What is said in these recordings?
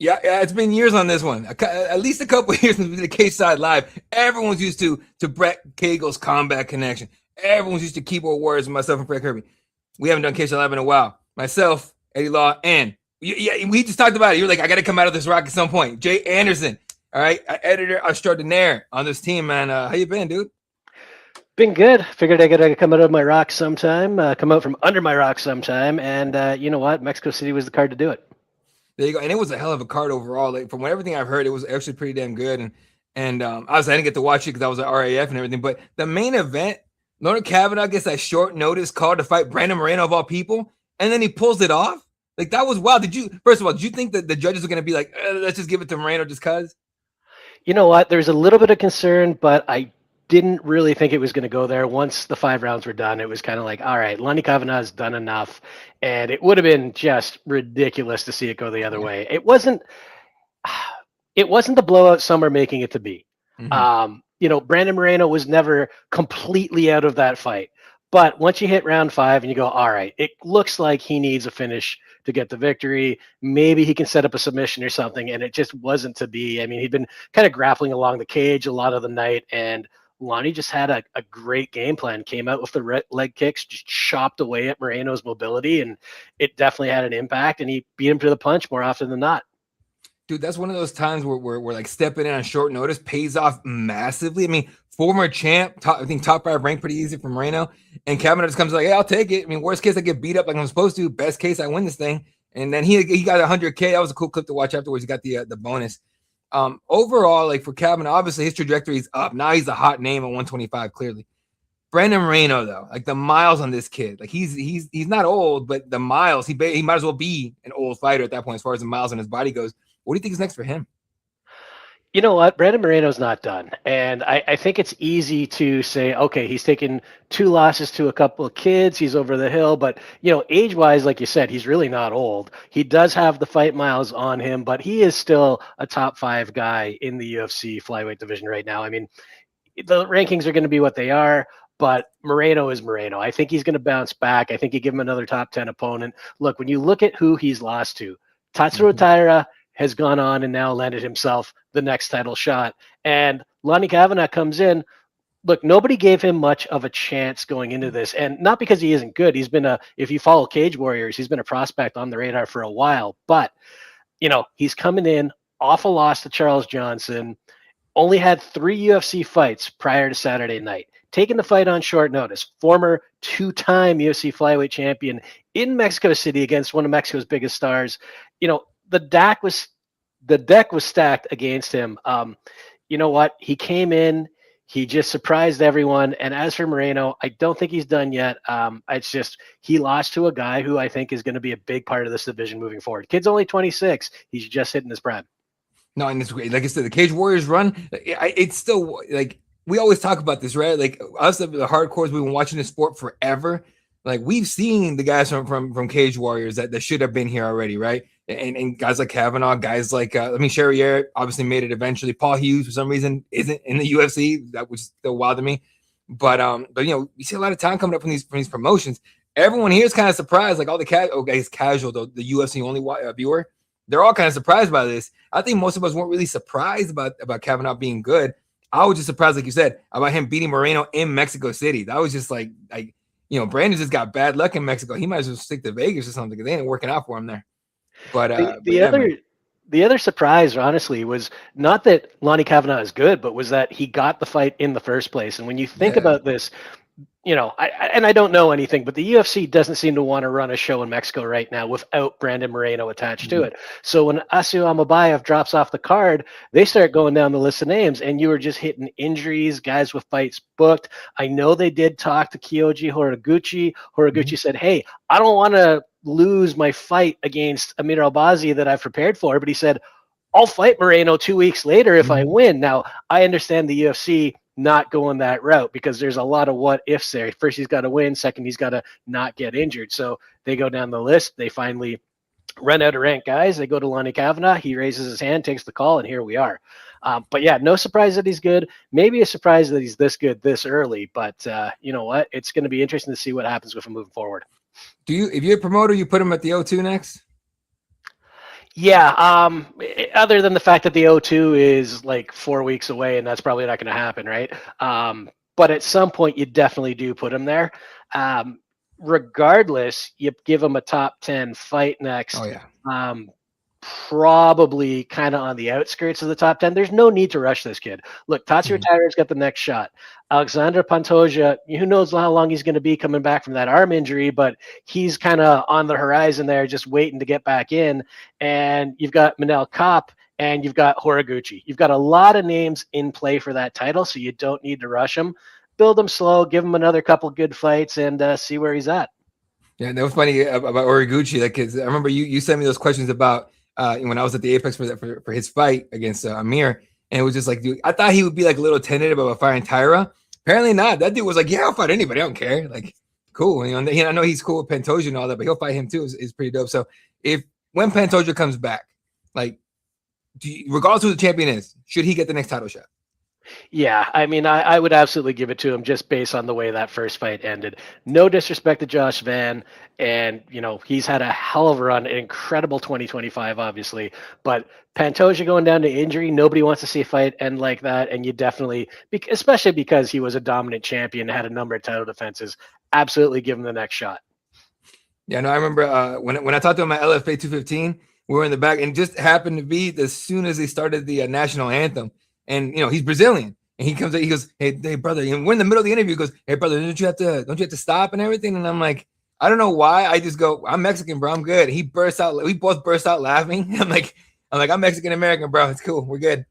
Yeah, it's been years on this one. At least a couple of years since we did the Cageside live. Everyone's used to Brett Cagle's combat connection. Everyone's used to keyboard warriors, myself and Fred Kirby. We haven't done Cageside live in a while. Myself, Eddie Law, and yeah, we just talked about it. You're like, I got to come out of this rock at some point. Jay Anderson, all right, editor extraordinaire on this team, man. How you been, dude? Been good. Figured I gotta come out of my rock sometime, come out from under my rock sometime, and you know what? Mexico City was the card to do it. There you go. And it was a hell of a card overall. Like from everything I've heard, it was actually pretty damn good. And obviously I didn't get to watch it because I was at RAF and everything. But the main event, Leonard Kavanaugh gets that short notice call to fight Brandon Moreno of all people, and then he pulls it off. Like that was wild. First of all, did you think that the judges were going to be like, let's just give it to Moreno just cause? You know what? There's a little bit of concern, but I didn't really think it was going to go there. Once the 5 rounds were done, it was kind of like, all right, Lonnie Kavanaugh's done enough, and it would have been just ridiculous to see it go the other way. It wasn't the blowout some are making it to be. Brandon Moreno was never completely out of that fight. But once you hit round 5 and you go, all right, it looks like he needs a finish to get the victory. Maybe he can set up a submission or something. And it just wasn't to be. I mean, he'd been kind of grappling along the cage a lot of the night. And Lonnie just had a great game plan, came out with the leg kicks, just chopped away at Moreno's mobility. And it definitely had an impact. And he beat him to the punch more often than not. Dude, that's one of those times where like stepping in on short notice pays off massively. I mean, former champ, I think top 5 ranked pretty easy for Moreno. And Kavanaugh just comes like, hey, I'll take it. I mean, worst case, I get beat up like I'm supposed to. Best case, I win this thing. And then he got 100K. That was a cool clip to watch afterwards. He got the bonus. Overall, like for Kavanaugh, obviously his trajectory is up. Now he's a hot name at 125, clearly. Brandon Moreno, though, like the miles on this kid, like he's not old, but the miles, he might as well be an old fighter at that point as far as the miles on his body goes. What do you think is next for him? You know what? Brandon Moreno's not done. And I think it's easy to say, okay, he's taken 2 losses to a couple of kids. He's over the hill. But, age-wise, like you said, he's really not old. He does have the fight miles on him, but he is still a top 5 guy in the UFC flyweight division right now. I mean, the rankings are going to be what they are. But Moreno is Moreno. I think he's going to bounce back. I think you give him another top 10 opponent. Look, when you look at who he's lost to, Tatsuro Taira has gone on and now landed himself the next title shot. And Lonnie Kavanaugh comes in. Look, nobody gave him much of a chance going into this. And not because he isn't good. He's been if you follow Cage Warriors, he's been a prospect on the radar for a while. But, he's coming in off a loss to Charles Johnson, only had 3 UFC fights prior to Saturday night. Taking the fight on short notice, former 2-time UFC flyweight champion in Mexico City against one of Mexico's biggest stars. The deck was stacked against him. You know what? He came in, he just surprised everyone. And as for Moreno, I don't think he's done yet. It's just he lost to a guy who I think is going to be a big part of this division moving forward. Kid's only 26. He's just hitting his prime. No, and it's great. Like I said, the Cage Warriors run, it's still like we always talk about this, right? Like us, the hardcores, we've been watching this sport forever. Like we've seen the guys from Cage Warriors that should have been here already, right? And guys like Kavanaugh, guys like Sherrier obviously made it eventually. Paul Hughes for some reason isn't in the UFC. That was still wild to me. But you see a lot of talent coming up from these promotions. Everyone here is kind of surprised, like all the casual though, the UFC only viewer, they're all kind of surprised by this. I think most of us weren't really surprised about Kavanaugh being good. I was just surprised, like you said, about him beating Moreno in Mexico City. That was just like Brandon just got bad luck in Mexico. He might as well stick to Vegas or something because they ain't working out for him there. But the other surprise, honestly, was not that Lonnie Kavanaugh is good, but was that he got the fight in the first place. And when you think about this, I don't know anything, but the UFC doesn't seem to want to run a show in Mexico right now without Brandon Moreno attached to it. So when Asiu Amabayev drops off the card, they start going down the list of names, and you were just hitting injuries, guys with fights booked. I know they did talk to Kyoji Horiguchi. Horiguchi said, hey, I don't want to lose my fight against Amir Albazi that I've prepared for, but he said, I'll fight Moreno 2 weeks later if I win. Now, I understand the UFC not going that route because there's a lot of what ifs there. First, he's got to win. Second, he's got to not get injured. So they go down the list. They finally run out of rank guys. They go to Lonnie Kavanaugh. He raises his hand, takes the call, and here we are. But yeah, no surprise that he's good. Maybe a surprise that he's this good this early. But you know what? It's going to be interesting to see what happens with him moving forward. If you're a promoter, you put him at the O2 next? Yeah. Other than the fact that the O2 is like 4 weeks away, and that's probably not going to happen, right? But at some point, you definitely do put him there. Um, Regardless, you give him a top 10 fight Oh next. yeah. Um, Probably kind of on the outskirts of the top 10. There's no need to rush this kid. Look, Tatsuro Mhm. Taira's got the next shot. Alexander Pantoja, who knows how long he's going to be coming back from that arm injury, but he's kind of on the horizon there, just waiting to get back in. And you've got Manel Kopp and you've got Horiguchi. You've got a lot of names in play for that title, so you don't need to rush him. Build him slow, give him another couple good fights, and see where he's at. Yeah, that was funny about Origuchi. Like, 'cause I remember you sent me those questions about when I was at the Apex for his fight against Amir, and it was just like, dude, I thought he would be like a little tentative about fighting Tyra. Apparently not. That dude was like, yeah, I'll fight anybody. I don't care. Like, cool. You know, I know he's cool with Pantoja and all that, but he'll fight him too. Is pretty dope. So if when Pantoja comes back, like, regardless of who the champion is, should he get the next title shot? Yeah, I mean, I would absolutely give it to him just based on the way that first fight ended. No disrespect to Josh Van, and he's had a hell of a run, an incredible 2025, obviously. But Pantoja going down to injury, nobody wants to see a fight end like that, and you definitely, especially because he was a dominant champion, had a number of title defenses, absolutely give him the next shot. Yeah, no, I remember when I talked to him at LFA 215, we were in the back, and just happened to be as soon as they started the national anthem. And he's Brazilian, and he comes, he goes, "Hey, brother," and we're in the middle of the interview. He goes, "Hey, brother, don't you have to stop and everything?" And I'm like, I don't know why. I just go, "I'm Mexican, bro. I'm good." He bursts out. We both burst out laughing. I'm Mexican American, bro. It's cool. We're good.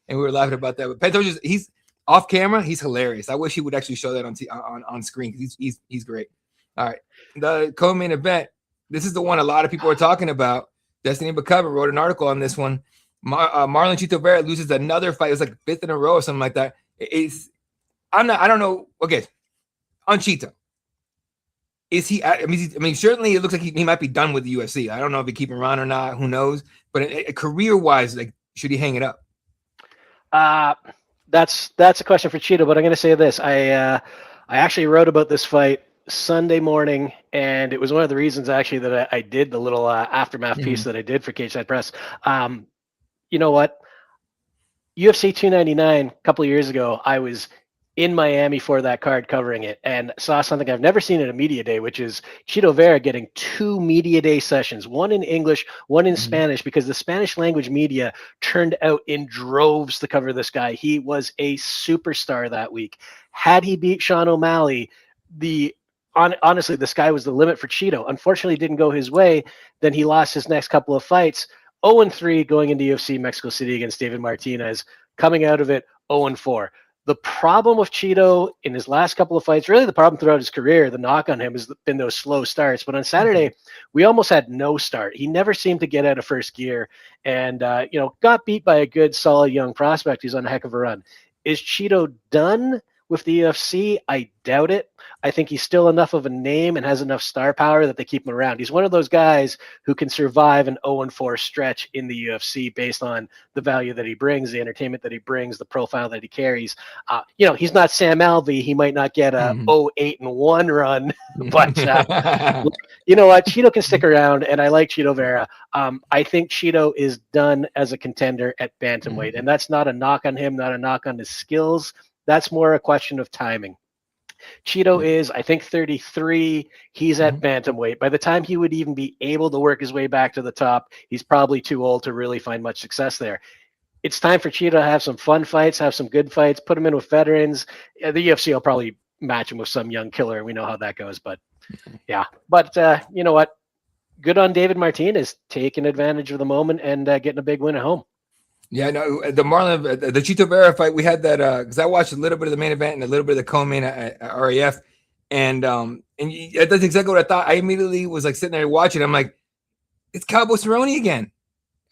And we were laughing about that. But Pantoja, he's off camera. He's hilarious. I wish he would actually show that on screen. He's great. All right, the co-main event. This is the one a lot of people are talking about. Destiny Bakova wrote an article on this one. Marlon Chito Vera loses another fight. It was like 5th in a row or something like that. I don't know. Okay, on Chito, is he? I mean, certainly it looks like he might be done with the UFC. I don't know if he keep him around or not. Who knows? But career wise, like, should he hang it up? That's a question for Cheeto, but I'm going to say this. I actually wrote about this fight Sunday morning, and it was one of the reasons actually that I did the little aftermath piece that I did for Cageside Press. You know what? UFC 299 a couple of years ago, I was in Miami for that card covering it and saw something I've never seen at a media day, which is Chito Vera getting 2 media day sessions, one in English, one in Spanish, because the Spanish language media turned out in droves to cover this guy. He was a superstar that week. Had he beat Sean O'Malley, honestly, the sky was the limit for Chito. Unfortunately, it didn't go his way. Then he lost his next couple of fights. 0-3 going into UFC Mexico City against David Martinez, coming out of it 0-4. The problem with Chito in his last couple of fights, really the problem throughout his career, the knock on him has been those slow starts. But on Saturday, we almost had no start. He never seemed to get out of first gear and, got beat by a good, solid young prospect who's on a heck of a run. Is Chito done with the UFC? I doubt it. I think he's still enough of a name and has enough star power that they keep him around. He's one of those guys who can survive an 0-4 stretch in the UFC based on the value that he brings, the entertainment that he brings, the profile that he carries. He's not Sam Alvey. He might not get a 0-8-1 run, but you know what? Chito can stick around, and I like Chito Vera. I think Chito is done as a contender at bantamweight, and that's not a knock on him, not a knock on his skills. That's more a question of timing. Chito is, I think, 33. He's at bantamweight. By the time he would even be able to work his way back to the top, he's probably too old to really find much success there. It's time for Chito to have some fun fights, have some good fights, put him in with veterans. The UFC will probably match him with some young killer. We know how that goes, but yeah. But you know what? Good on David Martinez taking advantage of the moment and getting a big win at home. Yeah, no, the Chito Vera fight, we had that because I watched a little bit of the main event and a little bit of the co-main at RAF, and that's exactly what I thought. I immediately was like sitting there watching. I'm like, it's Cowboy Cerrone again.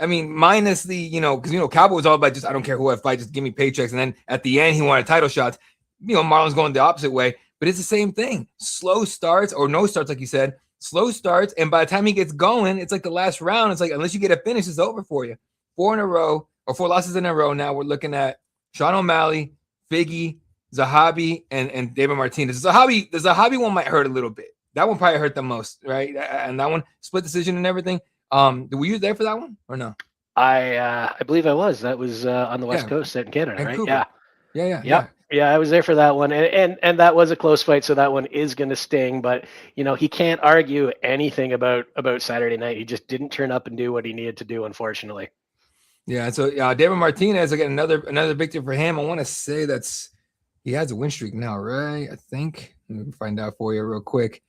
I mean, minus the because Cowboy was all about just I don't care who I fight, just give me paychecks, and then at the end he wanted title shots. Marlon's going the opposite way, but it's the same thing. Slow starts or no starts, like you said, slow starts, and by the time he gets going, it's like the last round. It's like unless you get a finish, it's over for you. 4 in a row. Or 4 losses in a row. Now we're looking at Sean O'Malley, Figgy, Zahabi, and David Martinez. The Zahabi one might hurt a little bit. That one probably hurt the most, right? And that one split decision and everything. Were you there for that one or no? I believe I was. That was on the West Yeah, Coast in Canada, right? Vancouver. Yeah. Yeah. Yep. Yeah, I was there for that one, and that was a close fight, so that one is going to sting. But he can't argue anything about Saturday night. He just didn't turn up and do what he needed to do, unfortunately. Yeah. So David Martinez, again, another victory for him. I want to say he has a win streak now, right? I think. Let me find out for you real quick.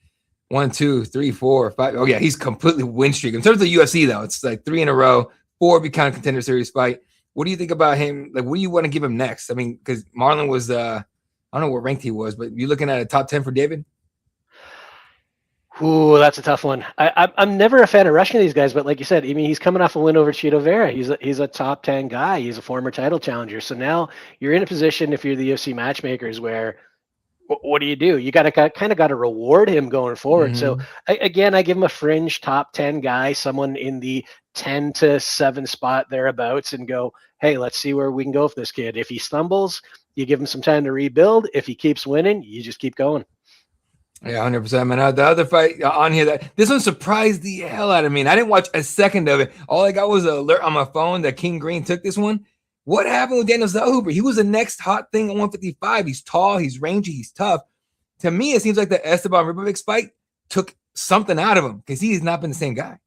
1, 2, 3, 4, 5. Oh yeah, he's completely win streak. In terms of UFC though, it's like 3 in a row, 4 become contender series fight. What do you think about him? Like, what do you want to give him next? I mean, because Marlon was I don't know what ranked he was, but you looking at a top 10 for David? Ooh, that's a tough one. I'm never a fan of rushing these guys, but like you said, I mean, he's coming off a win over Chito Vera. He's a top 10 guy. He's a former title challenger. So now you're in a position, if you're the UFC matchmakers, where what do? You got to reward him going forward. Mm-hmm. So again, I give him a fringe top 10 guy, someone in the 10 to 7 spot thereabouts, and go, hey, let's see where we can go with this kid. If he stumbles, you give him some time to rebuild. If he keeps winning, you just keep going. Yeah, 100%, man. The other fight on here, this one surprised the hell out of me. And I didn't watch a second of it. All I got was an alert on my phone that King Green took this one. What happened with Daniel Zellhuber? He was the next hot thing at 155. He's tall, he's rangy, he's tough. To me, it seems like the Esteban Ribovic fight took something out of him because he has not been the same guy.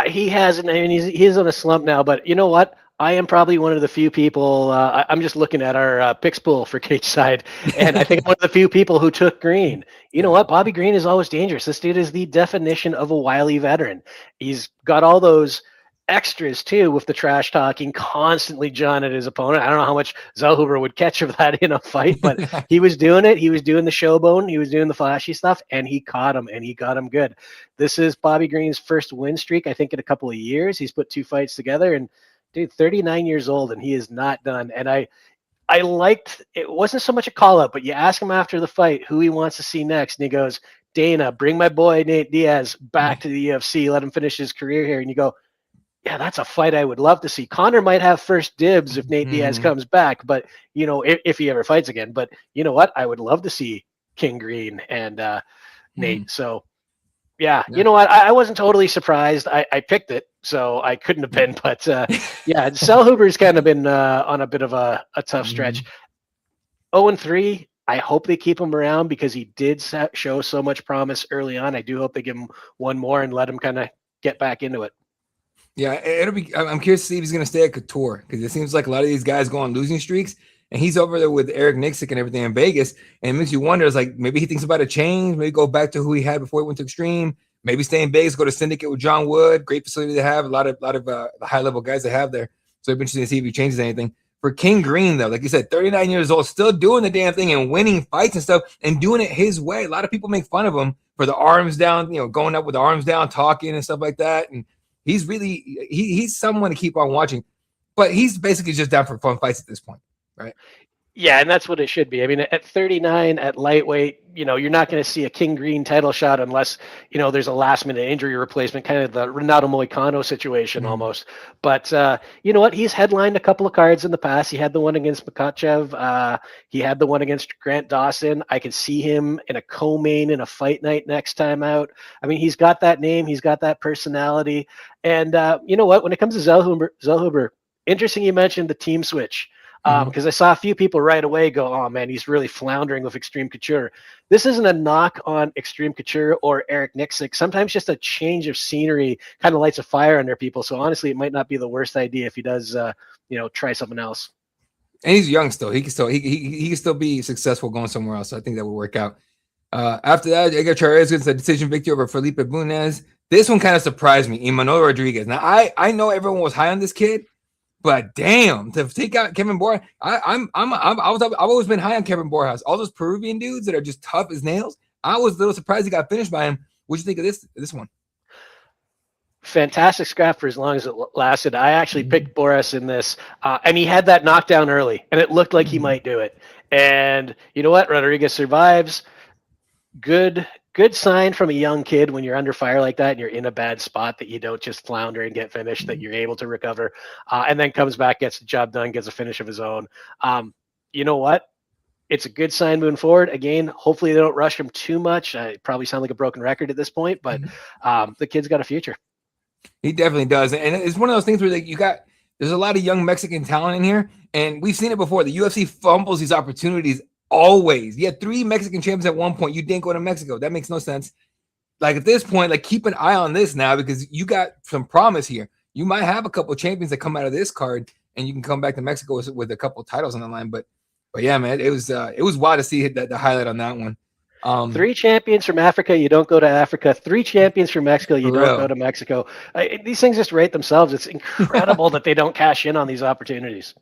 He hasn't. I mean, he's on a slump now. But you know what? I am probably one of the few people. I'm just looking at our picks pool for Cageside, and I think I'm one of the few people who took Green. You know what? Bobby Green is always dangerous. This dude is the definition of a wily veteran. He's got all those extras too, with the trash talking, constantly John at his opponent. I don't know how much Zellhuber would catch of that in a fight, but he was doing it. He was doing the showboat. He was doing the flashy stuff, and he caught him, and he got him good. This is Bobby Green's first win streak, I think, in a couple of years. He's put 2 fights together, and dude, 39 years old, and he is not done. And I liked, it wasn't so much a call up, but you ask him after the fight who he wants to see next, and he goes, Dana, bring my boy Nate Diaz back to the UFC, let him finish his career here. And you go, yeah, that's a fight I would love to see. Conor might have first dibs if Nate Diaz comes back, but if he ever fights again. But you know what? I would love to see King Green and Nate. So yeah, you know what? I wasn't totally surprised. I picked it, so I couldn't have been. But yeah, Zellhuber's kind of been on a bit of a tough stretch. 0-3. I hope they keep him around because he did show so much promise early on. I do hope they give him one more and let him kind of get back into it. Yeah, I'm curious to see if he's going to stay at Couture because it seems like a lot of these guys go on losing streaks, and he's over there with Eric Nixick and everything in Vegas, and it makes you wonder. It's like maybe he thinks about a change, maybe go back to who he had before he went to Extreme, maybe stay in Vegas, go to Syndicate with John Wood. Great facility to have, a lot of the high level guys they have there. So it'd be interesting to see if he changes anything. For King Green, though, like you said, 39 years old, still doing the damn thing and winning fights and stuff and doing it his way. A lot of people make fun of him for the arms down, going up with the arms down, talking and stuff like that. And he's really he's someone to keep on watching, but he's basically just down for fun fights at this point, right? Yeah, and that's what it should be. I mean, at 39 at lightweight, you're not going to see a King Green title shot unless, there's a last-minute injury replacement, kind of the Renato Moicano situation almost. But you know what? He's headlined a couple of cards in the past. He had the one against Makhachev. He had the one against Grant Dawson. I could see him in a co-main in a fight night next time out. I mean, he's got that name. He's got that personality. And you know what? When it comes to Zellhuber, interesting you mentioned the team switch. Because I saw a few people right away go, oh man, he's really floundering with Extreme Couture. This isn't a knock on Extreme Couture or Eric Nixick. Sometimes just a change of scenery kind of lights a fire under people. So honestly, it might not be the worst idea if he does, try something else. And he's young still. He can still be successful going somewhere else. So I think that will work out. After that, Edgar Chairez gets a decision victory over Felipe Bunez. This one kind of surprised me. Emmanuel Rodriguez. Now I know everyone was high on this kid. But damn, to take out Kevin Borjas, I've always been high on Kevin Borjas. All those Peruvian dudes that are just tough as nails. I was a little surprised he got finished by him. What'd you think of this one? Fantastic scrap for as long as it lasted. I actually picked Borjas in this, and he had that knockdown early, and it looked like he might do it. And you know what? Rodriguez survives. Good sign from a young kid when you're under fire like that and you're in a bad spot that you don't just flounder and get finished, that you're able to recover, and then comes back, gets the job done, gets a finish of his own. You know what? It's a good sign moving forward. Again, hopefully they don't rush him too much. I probably sound like a broken record at this point, but the kid's got a future. He definitely does, and it's one of those things where like there's a lot of young Mexican talent in here, and we've seen it before. The UFC fumbles these opportunities always. You had 3 Mexican champions at one point. You didn't go to Mexico. That makes no sense. Like at this point, like keep an eye on this now because you got some promise here. You might have a couple of champions that come out of this card, and you can come back to Mexico with a couple of titles on the line. But yeah, man, it was wild to see the highlight on that one. 3 champions from Africa, you don't go to Africa. 3 champions from Mexico, you don't go to Mexico. These things just rate themselves. It's incredible that they don't cash in on these opportunities.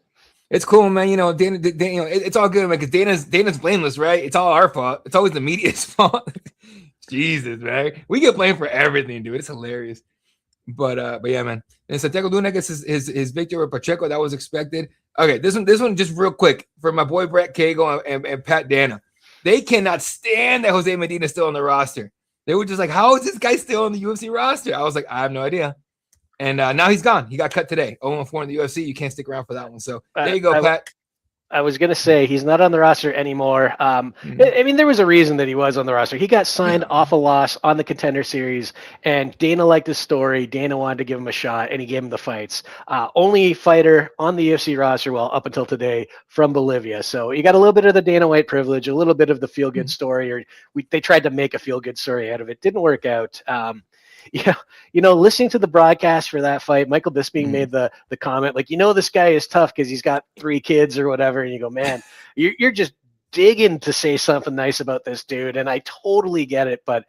It's cool, man. You know, Dana, you know, it's all good, man. Because Dana's blameless, right? It's all our fault. It's always the media's fault. Jesus, man, we get blamed for everything, dude. It's hilarious. But yeah, man. And Santiago Luna gets his victory with Pacheco. That was expected. Okay, this one just real quick for my boy Brett Cagle and Pat Dana. They cannot stand that Jose Medina is still on the roster. They were just like, how is this guy still on the UFC roster? I was like, I have no idea. And now he's gone. He got cut today. 0-4 in the UFC. You can't stick around for that one. So there you go, Pat. I was going to say he's not on the roster anymore. I mean, there was a reason that he was on the roster. He got signed off a loss on the Contender Series, and Dana liked his story. Dana wanted to give him a shot, and he gave him the fights. Only fighter on the UFC roster, well, up until today, from Bolivia. So you got a little bit of the Dana White privilege, a little bit of the feel-good story, or they tried to make a feel-good story out of it. Didn't work out. Yeah, listening to the broadcast for that fight, Michael Bisping made the comment, like, this guy is tough because he's got 3 kids or whatever. And you go, man, you're just digging to say something nice about this dude. And I totally get it. But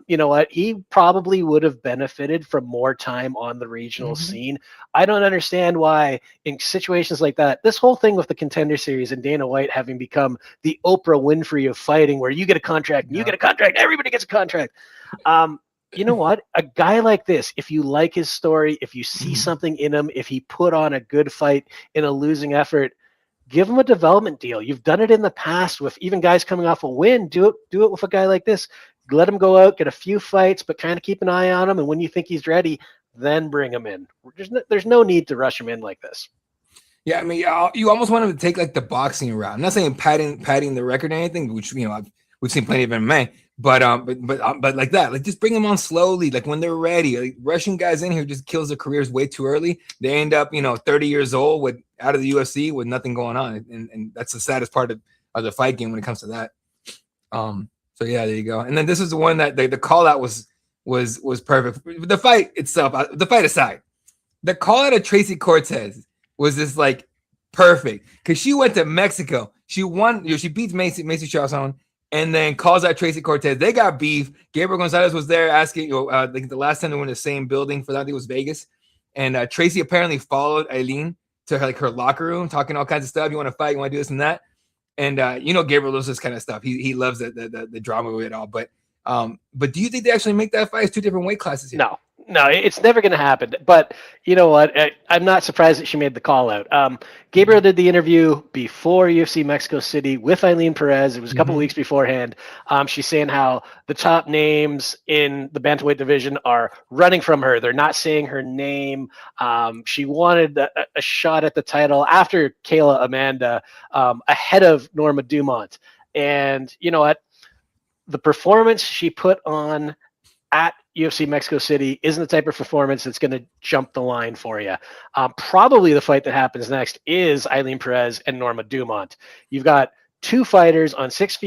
you know what? He probably would have benefited from more time on the regional scene. I don't understand why in situations like that, this whole thing with the Contender Series and Dana White having become the Oprah Winfrey of fighting, where you get a contract and you get a contract, everybody gets a contract. You know what? A guy like this, if you like his story, if you see something in him, if he put on a good fight in a losing effort, give him a development deal. You've done it in the past with even guys coming off a win. Do it with a guy like this. Let him go out, get a few fights, but kind of keep an eye on him. And when you think he's ready, then bring him in. There's no need to rush him in like this. Yeah, I mean, you almost want him to take like the boxing route. I'm not saying padding the record or anything, which we've seen plenty of MMA. But like that, like just bring them on slowly, like when they're ready. Like, rushing guys in here just kills their careers way too early. They end up, 30 years old out of the UFC with nothing going on, and that's the saddest part of the fight game when it comes to that. So yeah, there you go. And then this is the one that the call out was perfect. The fight itself, the fight aside, the call out of Tracy Cortez was just like perfect because she went to Mexico. She won. She beats Macy Chiasson. And then calls out Tracy Cortez. They got beef. Gabriel Gonzalez was there asking, the last time they were in the same building for that, I think it was Vegas. And Tracy apparently followed Aileen to her locker room, talking all kinds of stuff. You want to fight? You want to do this and that? And Gabriel loves this kind of stuff. He loves the drama of it all. But do you think they actually make that fight? It's 2 different weight classes here. No, it's never going to happen. But you know what? I'm not surprised that she made the call out. Gabriel did the interview before UFC Mexico City with Aileen Perez. It was a couple weeks beforehand. She's saying how the top names in the bantamweight division are running from her. They're not saying her name. She wanted a shot at the title after Kayla Amanda, ahead of Norma Dumont. And you know what? The performance she put on at UFC Mexico City isn't the type of performance that's going to jump the line for you. Probably the fight that happens next is Aileen Perez and Norma Dumont. You've got 2 fighters on 6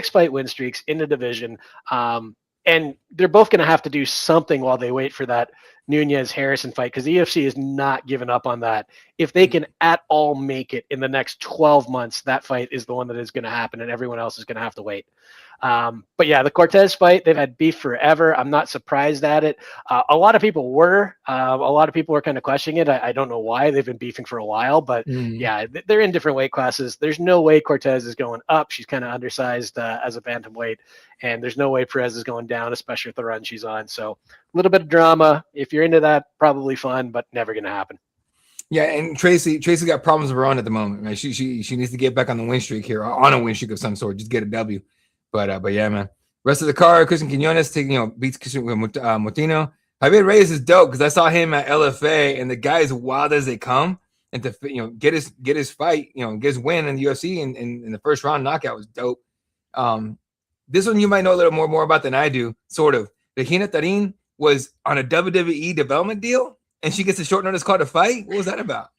fight win streaks in the division. And they're both going to have to do something while they wait for that Nunez-Harrison fight, because the UFC is not giving up on that. If they can at all make it in the next 12 months, that fight is the one that is going to happen, and everyone else is going to have to wait. But yeah, the Cortez fight, they've had beef forever. I'm not surprised at it. A lot of people were. A lot of people were kind of questioning it. I don't know why. They've been beefing for a while, but yeah, they're in different weight classes. There's no way Cortez is going up. She's kind of undersized as a bantamweight, and there's no way Perez is going down, especially with the run she's on. So a little bit of drama. If you're into that, probably fun, but never going to happen. Yeah, and Tracy got problems of her own at the moment. Right? She needs to get back on the win streak here, on a win streak of some sort, just get a W. But yeah, man. Rest of the card, Christian Quinones beats Christian Motino. Javier Reyes is dope because I saw him at LFA, and the guy is wild as they come. And to get his fight, get his win in the UFC in the first round knockout was dope. This one you might know a little more about than I do, sort of. Regina Tarin was on a WWE development deal, and she gets a short notice call to fight. What was that about?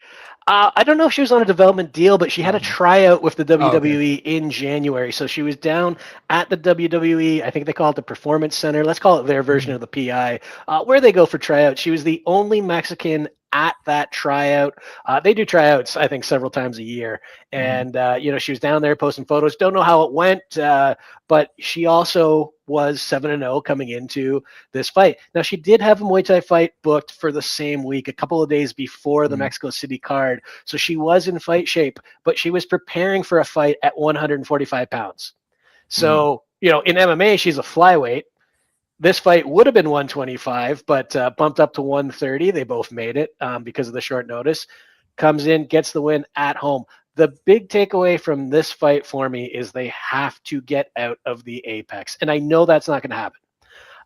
I don't know if she was on a development deal, but she had a tryout with the WWE in January. So she was down at the WWE. I think they call it the Performance Center. Let's call it their version of the PI, where they go for tryouts. She was the only Mexican at that tryout. They do tryouts, I think, several times a year. And, she was down there posting photos. Don't know how it went, but she also was 7-0 coming into this fight. Now, she did have a Muay Thai fight booked for the same week, a couple of days before the Mexico City card. So she was in fight shape, but she was preparing for a fight at 145 pounds. So, in MMA, she's a flyweight. This fight would have been 125, but bumped up to 130. They both made it because of the short notice. Comes in, gets the win at home. The big takeaway from this fight for me is they have to get out of the Apex. And I know that's not going to happen.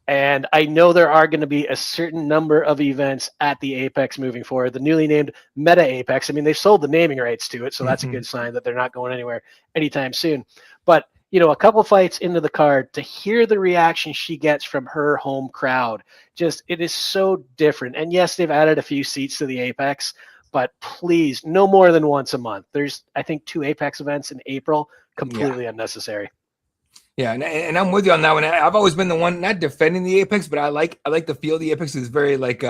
And I know there are going to be a certain number of events at the Apex moving forward. The newly named Meta Apex, I mean, they've sold the naming rights to it, so that's a good sign that they're not going anywhere anytime soon. But, a couple fights into the card, to hear the reaction she gets from her home crowd, it is so different. And yes, they've added a few seats to the Apex, but please, no more than once a month. There's, I think, 2 Apex events in April, completely unnecessary. Yeah, and I'm with you on that one. I've always been the one not defending the Apex, but I like the feel of the Apex is very like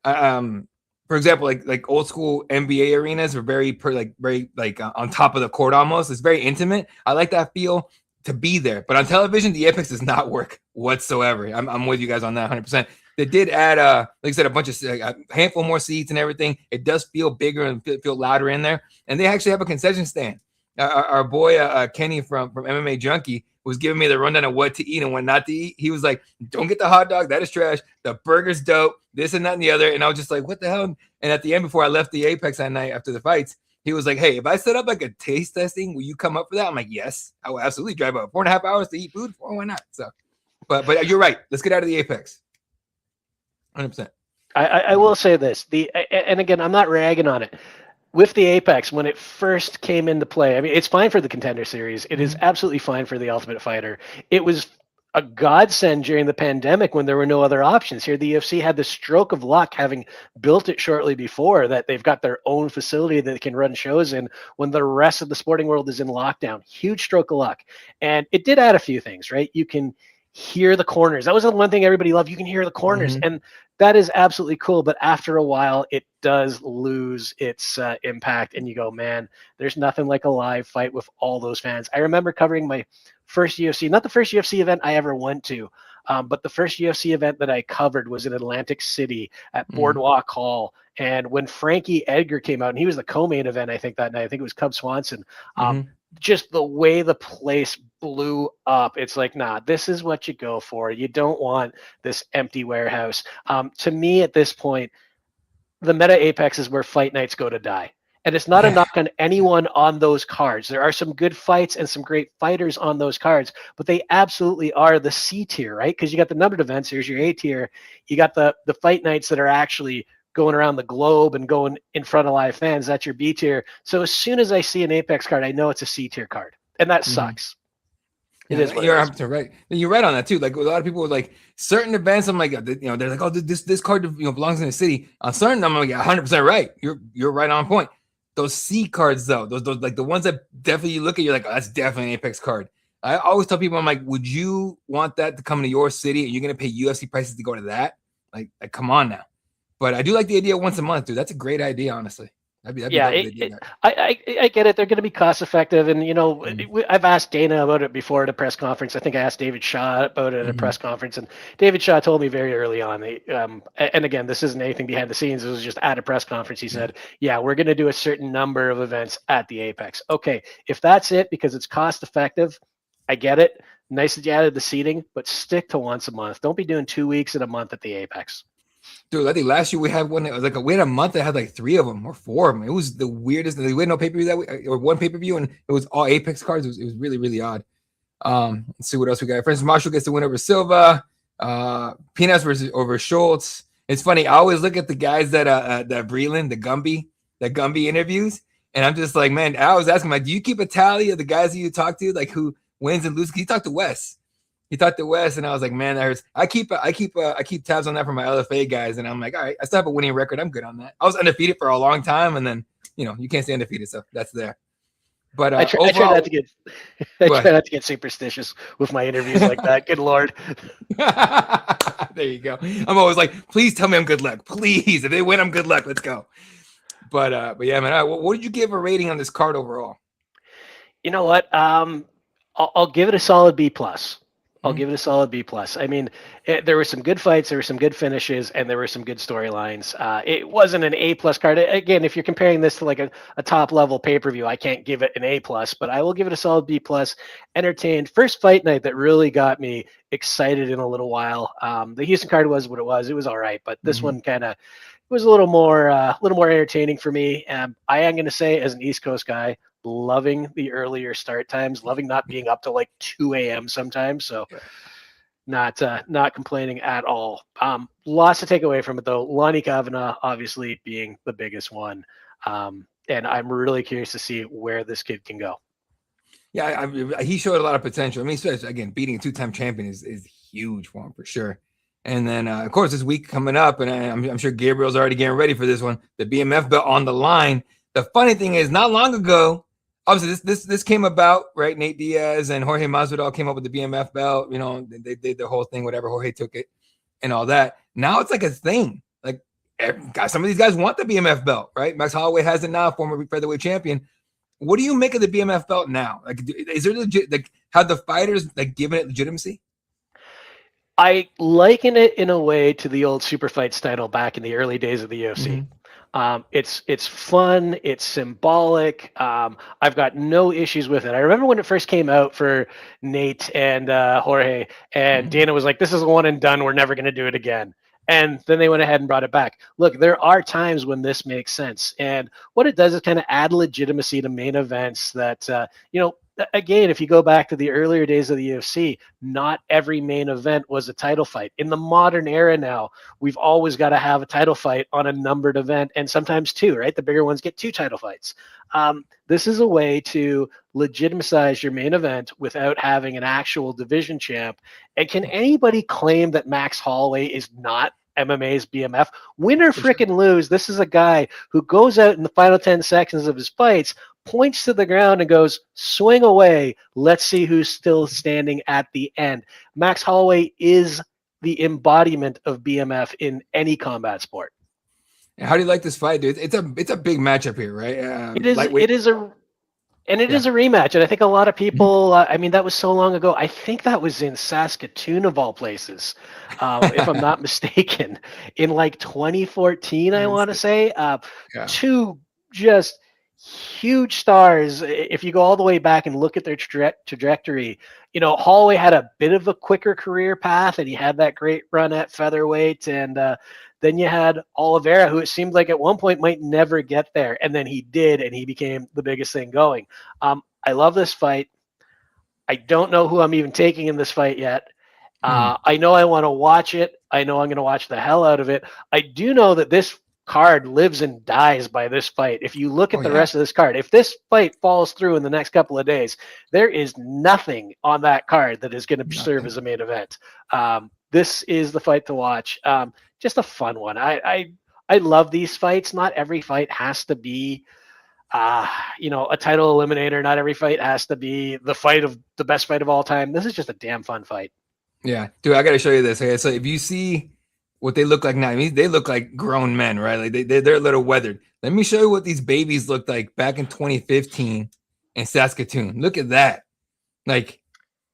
for example, like old school NBA arenas are very on top of the court almost. It's very intimate. I like that feel to be there. But on television, the Apex does not work whatsoever. I'm with you guys on that 100%. They did add, like I said, a handful more seats and everything. It does feel bigger and feel louder in there. And they actually have a concession stand. Our boy Kenny from MMA Junkie was giving me the rundown of what to eat and what not to eat. He was like, "Don't get the hot dog. That is trash. The burger's dope. This and that and the other." And I was just like, "What the hell?" And at the end, before I left the Apex that night after the fights, he was like, "Hey, if I set up like a taste testing, will you come up for that?" I'm like, "Yes, I will absolutely drive up 4.5 hours to eat food. Why not?" So, but you're right. Let's get out of the Apex. 100%. I will say this. And again, I'm not ragging on it. With the Apex, when it first came into play, I mean, it's fine for the Contender Series. It is absolutely fine for the Ultimate Fighter. It was a godsend during the pandemic when there were no other options. Here, the UFC had the stroke of luck, having built it shortly before, that they've got their own facility that they can run shows in when the rest of the sporting world is in lockdown. Huge stroke of luck. And it did add a few things, right? You can hear the corners. That was the one thing everybody loved. You can hear the corners. And that is absolutely cool. But after a while, it does lose its impact. And you go, man, there's nothing like a live fight with all those fans. I remember covering my first UFC, not the first UFC event I ever went to, but the first UFC event that I covered was in Atlantic City at Boardwalk Hall. And when Frankie Edgar came out, and he was the co-main event, I think, that night, I think it was Cub Swanson, just the way the place blew up. It's like, nah, this is what you go for. You don't want this empty warehouse. To me, at this point, the Meta Apex is where fight nights go to die. And it's not a knock on anyone on those cards. There are some good fights and some great fighters on those cards, but they absolutely are the C tier, right? Because you got the numbered events. Here's your A tier. You got the fight nights that are actually going around the globe and going in front of live fans. That's your B tier. So as soon as I see an Apex card, I know it's a C tier card, and that sucks. It is. You're right. You're right on that too. Like a lot of people, like certain events, I'm like, they're like, oh, this card belongs in the city. On certain, I'm like, 100% right. You're right on point. Those C cards though, those like the ones that definitely you look at, you're like, oh, that's definitely an Apex card. I always tell people, I'm like, would you want that to come to your city? And you're gonna pay UFC prices to go to that? Like come on now. But I do like the idea once a month, dude. That's a great idea, honestly. I get it. They're going to be cost effective, and I've asked Dana about it before at a press conference. I think I asked David Shaw about it at a press conference, and David Shaw told me very early on. And again, this isn't anything behind the scenes. It was just at a press conference. He said, "Yeah, we're going to do a certain number of events at the Apex." Okay, if that's it because it's cost effective, I get it. Nice that you added the seating, but stick to once a month. Don't be doing 2 weeks in a month at the Apex. Dude, I think last year we had one. It was like we had a month that had like 3 of them or 4 of them. It was the weirdest. We had no pay-per-view that week, or one pay-per-view, and it was all Apex cards. It was really, really odd. Let's see what else we got. Francis Marshall gets the win over Silva. Peanuts over Schultz. It's funny. I always look at the guys that Breland, the Gumby interviews, and I'm just like, man. I was asking, like, do you keep a tally of the guys that you talk to, like who wins and loses? Can you talk to Wes? He thought the West, and I was like, man, that hurts. I keep tabs on that for my LFA guys, and I'm like, all right, I still have a winning record. I'm good on that. I was undefeated for a long time, and then you can't stay undefeated, so that's there. But I try not to get try not to get superstitious with my interviews like that. Good Lord. There you go. I'm always like, please tell me I'm good luck. Please, if they win, I'm good luck. Let's go. But yeah, man. What did you give a rating on this card overall? You know what? I'll give it a solid B plus. I'll give it a solid B plus. I mean, there were some good fights, there were some good finishes, and there were some good storylines. It wasn't an A plus card. Again, if you're comparing this to like a top level pay per view, I can't give it an A plus, but I will give it a solid B plus. Entertained. First fight night that really got me excited in a little while. The Houston card was what it was. It was all right, but this one kind of was a little more entertaining for me. I am going to say, as an East Coast guy, loving the earlier start times, loving not being up to like 2 a.m. sometimes. So not complaining at all. Lots to take away from it though. Lonnie Kavanaugh obviously being the biggest one. And I'm really curious to see where this kid can go. Yeah, he showed a lot of potential. I mean, again, beating a 2-time champion is huge for him for sure. And then, of course, this week coming up, and I'm sure Gabriel's already getting ready for this one, the BMF belt on the line. The funny thing is, not long ago, obviously this came about, right? Nate Diaz and Jorge Masvidal came up with the BMF belt. They did the whole thing, whatever. Jorge took it and all that. Now it's like a thing. Like, some of these guys want the BMF belt, right? Max Holloway has it now, former featherweight champion. What do you make of the BMF belt now? Like, is there legit? Like, have the fighters given it legitimacy? I liken it in a way to the old super fights title back in the early days of the UFC. It's fun. It's symbolic. I've got no issues with it. I remember when it first came out for Nate and Jorge, and Dana was like, "This is a one and done. We're never going to do it again." And then they went ahead and brought it back. Look, there are times when this makes sense, and what it does is kind of add legitimacy to main events. That again, if you go back to the earlier days of the UFC, not every main event was a title fight. In the modern era now, we've always got to have a title fight on a numbered event, and sometimes two, right? The bigger ones get 2 title fights. This is a way to legitimize your main event without having an actual division champ. And can anybody claim that Max Holloway is not MMA's BMF? Win or frickin' lose, this is a guy who goes out in the final 10 seconds of his fights, points to the ground and goes, swing away. Let's see who's still standing at the end. Max Holloway is the embodiment of BMF in any combat sport. How do you like this fight, dude? It's a big matchup here, right? It is a rematch. And I think a lot of people, I mean, that was so long ago. I think that was in Saskatoon of all places, if I'm not mistaken, in like 2014, I want to say. 2 just huge stars. If you go all the way back and look at their trajectory, Holloway had a bit of a quicker career path, and he had that great run at featherweight. And then you had Oliveira, who it seemed like at one point might never get there, and then he did, and he became the biggest thing going. I love this fight. I don't know who I'm even taking in this fight yet. I know I want to watch it. I know I'm going to watch the hell out of it. I do know that this card lives and dies by this fight. If you look at the rest of this card, if this fight falls through in the next couple of days, there is nothing on that card that is going to serve as a main event. This is the fight to watch. Just a fun one. I love these fights. Not every fight has to be a title eliminator. Not every fight has to be the best fight of all time. This is just a damn fun fight. Yeah, dude, I got to show you this. Okay, so if you see what they look like now, I mean, they look like grown men, right? Like they're a little weathered. Let me show you what these babies looked like back in 2015 in Saskatoon. Look at that. Like,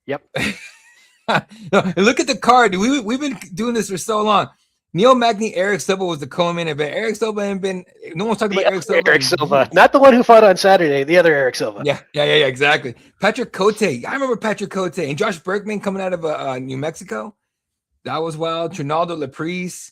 yep. Look at the card. We've been doing this for so long. Neil Magny, Eric Silva was the co-main event. Eric Silva had been. No one's talking about Eric Silva. Eric Silva, not the one who fought on Saturday. The other Eric Silva. Yeah, exactly. Patrick Cote. I remember Patrick Cote and Josh Berkman coming out of New Mexico. That was wild. Trinaldo Laprise,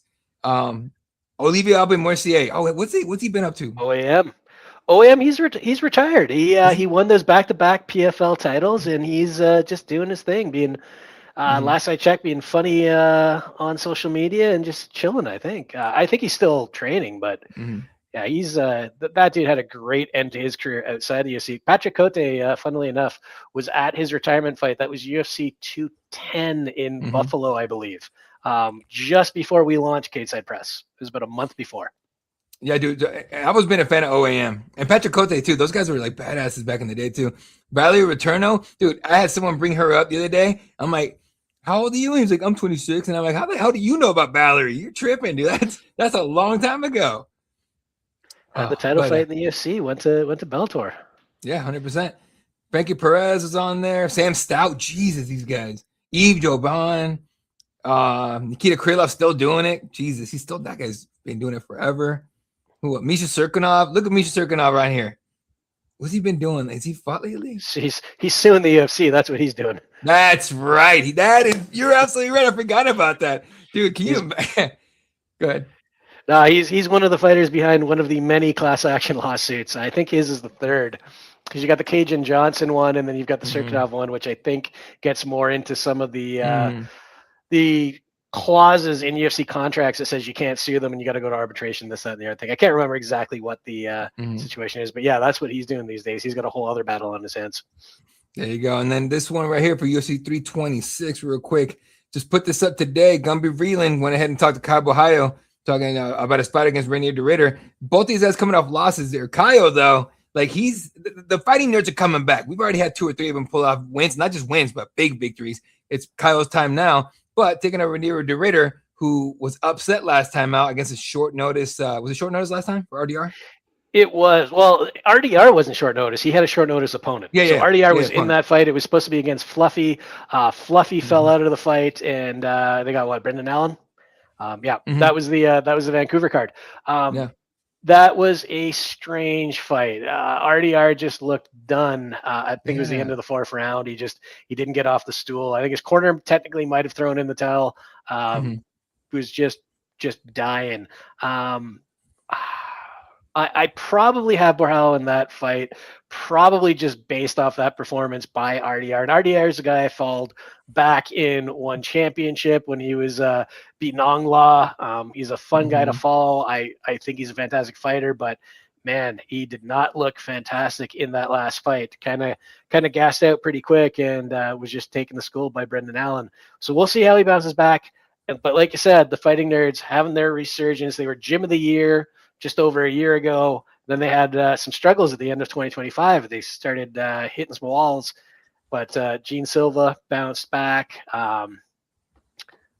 Olivier Albin Mercier. Oh, what's he been up to? OAM. He's retired. He won those back-to-back PFL titles, and he's just doing his thing, being. Last I checked, being funny on social media and just chilling. I think he's still training, but Yeah, he's that dude had a great end to his career outside the UFC. Patrick Cote, funnily enough, was at his retirement fight. That was UFC 210 in Buffalo, I believe, just before we launched Cageside Press. It was about a month before. Yeah, dude. I was been a fan of OAM and Patrick Cote too. Those guys were like badasses back in the day too. Valerie Returno, dude. I had someone bring her up the other day. I'm like, "How old are you?" And he's like, "I'm 26." And I'm like, "How the hell do you know about Valerie? You're tripping, dude. That's a long time ago." Had the title fight in the UFC. Went to Bellator. Yeah, 100%. Frankie Perez was on there. Sam Stout. Jesus, these guys. Yves Joban. Nikita Krylov still doing it. Jesus, that guy's been doing it forever. Who? Misha Serkinov. Look at Misha Serkinov right here. What's he been doing? Has he fought lately? He's suing the UFC. That's what he's doing. That's right. You're absolutely right. I forgot about that, dude. Can you? Go ahead. No, he's one of the fighters behind one of the many class action lawsuits. I think his is the third, because you got the Cajun Johnson one, and then you've got the Serkinov one, which I think gets more into some of the clauses in UFC contracts that says you can't sue them and you got to go to arbitration, this, that, and the other thing. I can't remember exactly what the situation is, but yeah, that's what he's doing these days. He's got a whole other battle on his hands. There you go. And then this one right here for UFC 326, real quick. Just put this up today. Gumby Vreeland went ahead and talked to Cabo Ohio, talking about his fight against Renier de Ritter. Both these guys coming off losses there. Kyle, though, like the fighting nerds are coming back. We've already had 2 or 3 of them pull off wins, not just wins, but big victories. It's Kyle's time now. But taking over Renier de Ritter, who was upset last time out against a short notice. Was it short notice last time for RDR? It was. Well, RDR wasn't short notice. He had a short notice opponent. So RDR was in that fight. It was supposed to be against Fluffy. Fluffy fell out of the fight, and they got what? Brendan Allen? That was the Vancouver card. That was a strange fight. RDR just looked done. I think it was the end of the 4th round. He didn't get off the stool. I think his corner technically might have thrown in the towel. He was just dying. I probably have Borjao in that fight, probably just based off that performance by RDR. And RDR is a guy I followed back in one championship when he was beating Ongla. He's a fun guy to follow. I think he's a fantastic fighter, but man, he did not look fantastic in that last fight. Kind of gassed out pretty quick and was just taken to school by Brendan Allen. So we'll see how he bounces back. But like you said, the fighting nerds having their resurgence. They were Gym of the Year just over a year ago. Then they had some struggles at the end of 2025. They started hitting some walls, but Gene Silva bounced back.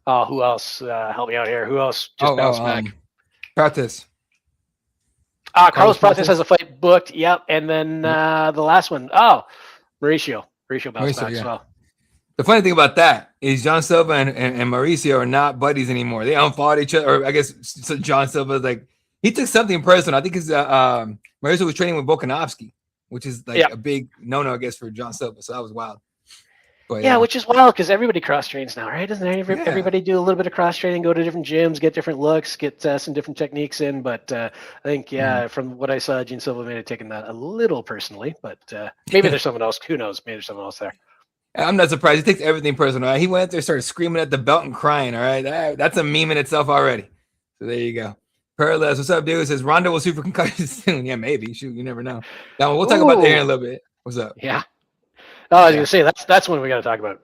Who else? Help me out here. Who else just bounced back? Pratis. Carlos Pratis has a fight booked. Yep. And then the last one. Mauricio. Mauricio bounced back as well. The funny thing about that is John Silva and Mauricio are not buddies anymore. They unfought each other. Or I guess so John Silva like, he took something personal. I think his Mauricio was training with Volkanovski, which is like a big no-no, I guess, for John Silva. So that was wild. But, which is wild because everybody cross trains now, right? Doesn't everybody do a little bit of cross training, go to different gyms, get different looks, get some different techniques in? But I think, from what I saw, Gene Silva may have taken that a little personally. But maybe there's someone else. Who knows? Maybe there's someone else there. I'm not surprised. He takes everything personal. Right? He went there, started screaming at the belt and crying. All right, that's a meme in itself already. So there you go. Perles, what's up, dude? It says Rondo will sue for concussion soon. Yeah, maybe. Shoot, you never know. Now we'll talk about that here in a little bit. What's up? Yeah. Oh, I was gonna say that's one we got to talk about.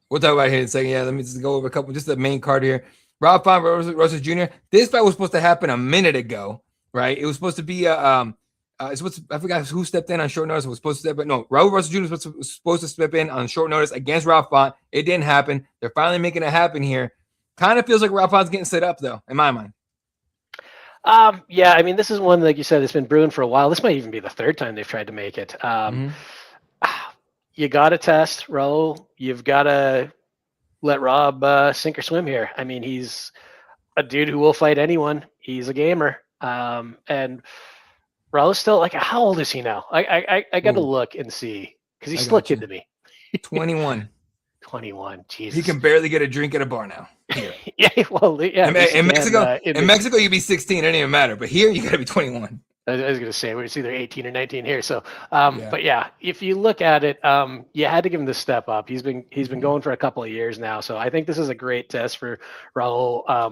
We'll talk about it here in a second. Yeah, let me just go over a couple. Just the main card here. Rob Font Rosas Jr. This fight was supposed to happen a minute ago, right? It was supposed to be I forgot who stepped in on short notice. It was supposed to step in. No, Raul Rosas Jr. was supposed to step in on short notice against Rob Font. It didn't happen. They're finally making it happen here. Kind of feels like Rob Font's getting set up though, in my mind. Yeah, I mean, this is one, like you said, it's been brewing for a while. This might even be the 3rd time they've tried to make it. You got to test Raul. You've got to let Rob sink or swim here. I mean, he's a dude who will fight anyone. He's a gamer. And Raul's still like, how old is he now? I got to look and see because he's still a kid to me. 21. 21. Jesus. He can barely get a drink at a bar now. Yeah, well, yeah. In Mexico, you'd be 16. It doesn't even matter. But here, you got to be 21. I was going to say it's either 18 or 19 here. So, but yeah, if you look at it, you had to give him the step up. He's been going for a couple of years now. So I think this is a great test for Raul. I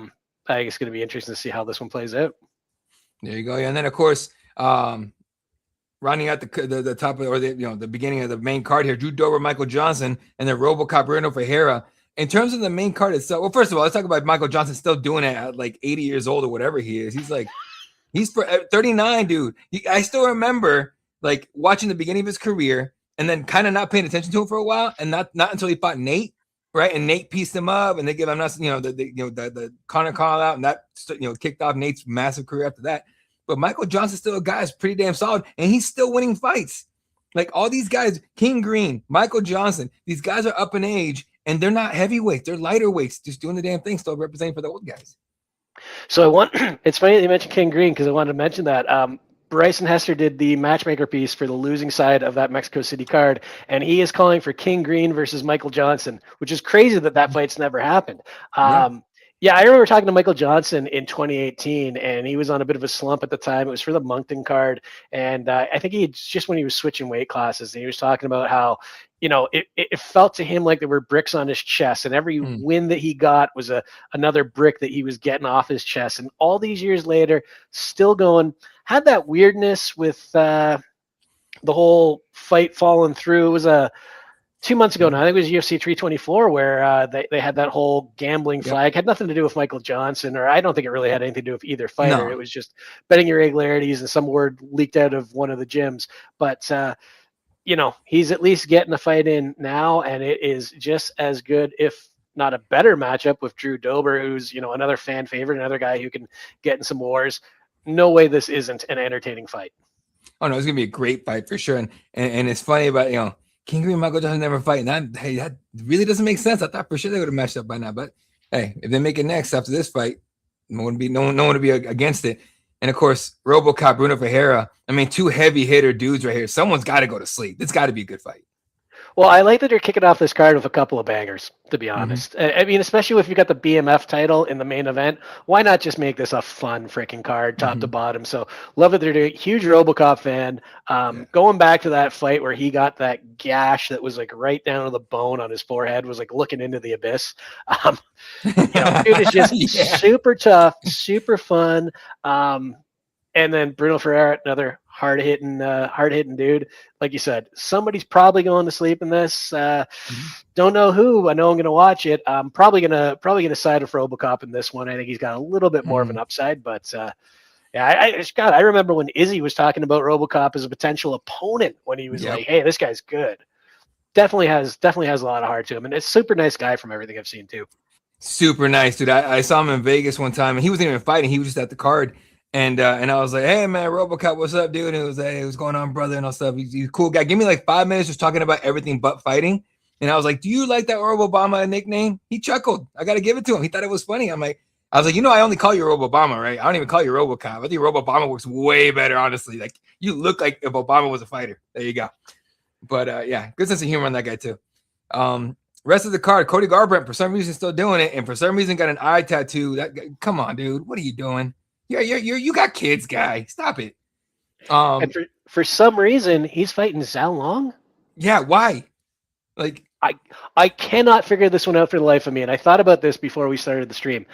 think it's going to be interesting to see how this one plays out. There you go. Yeah. And then of course, rounding out the top of, or the beginning of the main card here, Drew Dober, Michael Johnson, and then RoboCop Bruno Ferreira. In terms of the main card itself, well, first of all, let's talk about Michael Johnson still doing it at like 80 years old or whatever he is. He's 39, dude. I still remember like watching the beginning of his career and then kind of not paying attention to him for a while, and not until he fought Nate, right? And Nate pieced him up, and they give him the Connor call out, and that kicked off Nate's massive career after that. But Michael Johnson's still a guy who's pretty damn solid, and he's still winning fights. Like all these guys, King Green, Michael Johnson, these guys are up in age, and they're not heavyweights. They're lighter weights, just doing the damn thing, still representing for the old guys. So it's funny that you mentioned King Green, because I wanted to mention that. Bryson Hester did the matchmaker piece for the losing side of that Mexico City card, and he is calling for King Green versus Michael Johnson, which is crazy that fight's never happened. Yeah, I remember talking to Michael Johnson in 2018, and he was on a bit of a slump at the time. It was for the Moncton card, and I think just when he was switching weight classes, and he was talking about how, it felt to him like there were bricks on his chest, and every win that he got was another brick that he was getting off his chest. And all these years later, still going, had that weirdness with the whole fight falling through. It was 2 months ago now, I think it was UFC 324, where they had that whole gambling flag. Had nothing to do with Michael Johnson, or I don't think it really had anything to do with either fighter. No. It was just betting irregularities and some word leaked out of one of the gyms. But, he's at least getting a fight in now, and it is just as good, if not a better matchup, with Drew Dober, who's, another fan favorite, another guy who can get in some wars. No way this isn't an entertaining fight. Oh, no, it's going to be a great fight for sure. And it's funny about, King Green and Michael Johnson never fight. And that really doesn't make sense. I thought for sure they would have matched up by now. But hey, if they make it next after this fight, no one would be against it. And of course, RoboCop Bruno Ferreira. I mean, two heavy hitter dudes right here. Someone's got to go to sleep. It's got to be a good fight. Well, I like that they're kicking off this card with a couple of bangers, to be honest. I mean, especially if you got the BMF title in the main event, why not just make this a fun freaking card, top to bottom? So love that they're doing. Huge RoboCop fan. Going back to that fight where he got that gash that was like right down to the bone on his forehead, was like looking into the abyss. Dude is just super tough, super fun. And then Bruno Ferreira, another hard hitting dude. Like you said, somebody's probably going to sleep in this. Don't know who. I know I'm going to watch it. I'm probably gonna side with RoboCop in this one. I think he's got a little bit more of an upside, but I remember when Izzy was talking about RoboCop as a potential opponent when he was like, "Hey, this guy's good." Definitely has a lot of heart to him, and it's a super nice guy from everything I've seen too. Super nice, dude. I saw him in Vegas one time, and he wasn't even fighting. He was just at the card. And I was like, "Hey man, RoboCop, what's up, dude?" And it was like, "Hey, what's going on, brother?" and all stuff. He's a cool guy. Give me like 5 minutes just talking about everything but fighting. And I was like, "Do you like that Robo Obama nickname?" He chuckled. I got to give it to him. He thought it was funny. I was like, I only call you Robo Obama, right? I don't even call you RoboCop. I think Robo Obama works way better, honestly. Like you look like if Obama was a fighter. There you go. But good sense of humor on that guy too. Rest of the card, Cody Garbrandt for some reason still doing it, and for some reason got an eye tattoo. Come on, dude, what are you doing? You got kids, guy. Stop it. And for some reason, he's fighting Zhao Long. Yeah, why? Like I cannot figure this one out for the life of me. And I thought about this before we started the stream.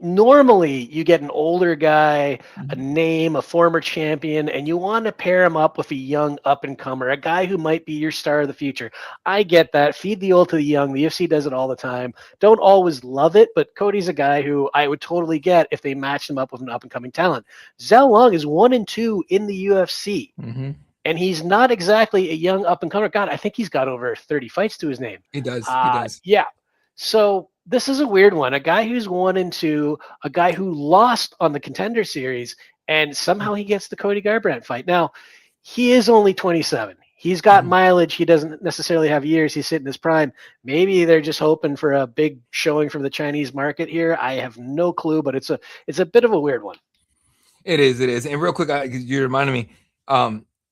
Normally, you get an older guy, a name, a former champion, and you want to pair him up with a young up-and-comer, a guy who might be your star of the future. I get that. Feed the old to the young. The UFC does it all the time. Don't always love it, but Cody's a guy who I would totally get if they matched him up with an up-and-coming talent. Zhao Long is 1-2 in the UFC. And he's not exactly a young up-and-comer. God, I think he's got over 30 fights to his name. He does. He does. Yeah. So this is a weird one. A guy who's 1-2, a guy who lost on the Contender Series, and somehow he gets the Cody Garbrandt fight. Now, he is only 27. He's got mileage. He doesn't necessarily have years. He's sitting in his prime. Maybe they're just hoping for a big showing from the Chinese market here. I have no clue, but it's a bit of a weird one. It is. It is. And real quick, you reminded me.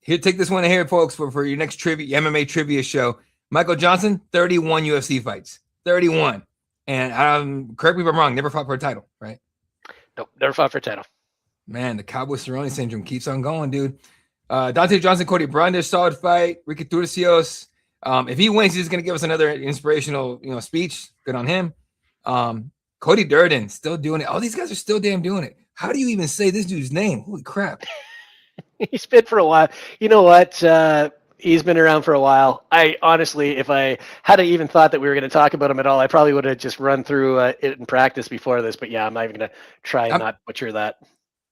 Here, take this one here, folks, for your next MMA trivia show. Michael Johnson, 31 UFC fights. 31. And correct me if I'm wrong, never fought for a title, right? Nope, never fought for a title. Man, the Cowboy Cerrone syndrome keeps on going, dude. Dante Johnson, Cody Brundage, solid fight. Ricky Turcios. If he wins, he's going to give us another inspirational, speech. Good on him. Cody Durden, still doing it. All these guys are still damn doing it. How do you even say this dude's name? Holy crap. He's been for a while. You know what? He's been around for a while. I honestly, if I had even thought that we were going to talk about him at all, I probably would have just run through it in practice before this. But yeah, I'm not even going to try and not butcher that.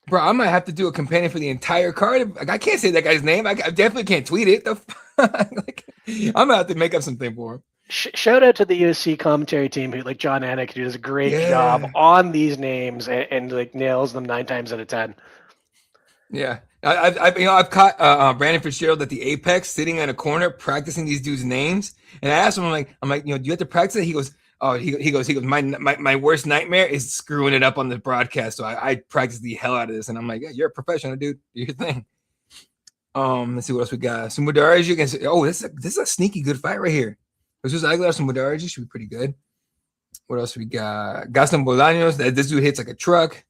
Bro, I might have to do a companion for the entire card. Like, I can't say that guy's name. I definitely can't tweet it. Like, I'm gonna have to make up something for him. Shout out to the UFC commentary team, who like John Anik, who does a great job on these names and like nails them 9 times out of 10. Yeah, I've caught Brandon Fitzgerald at the Apex sitting in a corner practicing these dudes' names, and I asked him, I'm like, do you have to practice it? He goes, he goes, my worst nightmare is screwing it up on the broadcast. So I practice the hell out of this, and I'm like, yeah, you're a professional, dude. Do your thing. Let's see what else we got. Some Mudaraj against. Oh, this is a sneaky good fight right here. Jesus Aguilar, some Mudaraj should be pretty good. What else we got? Gaston Bolaños. This dude hits like a truck.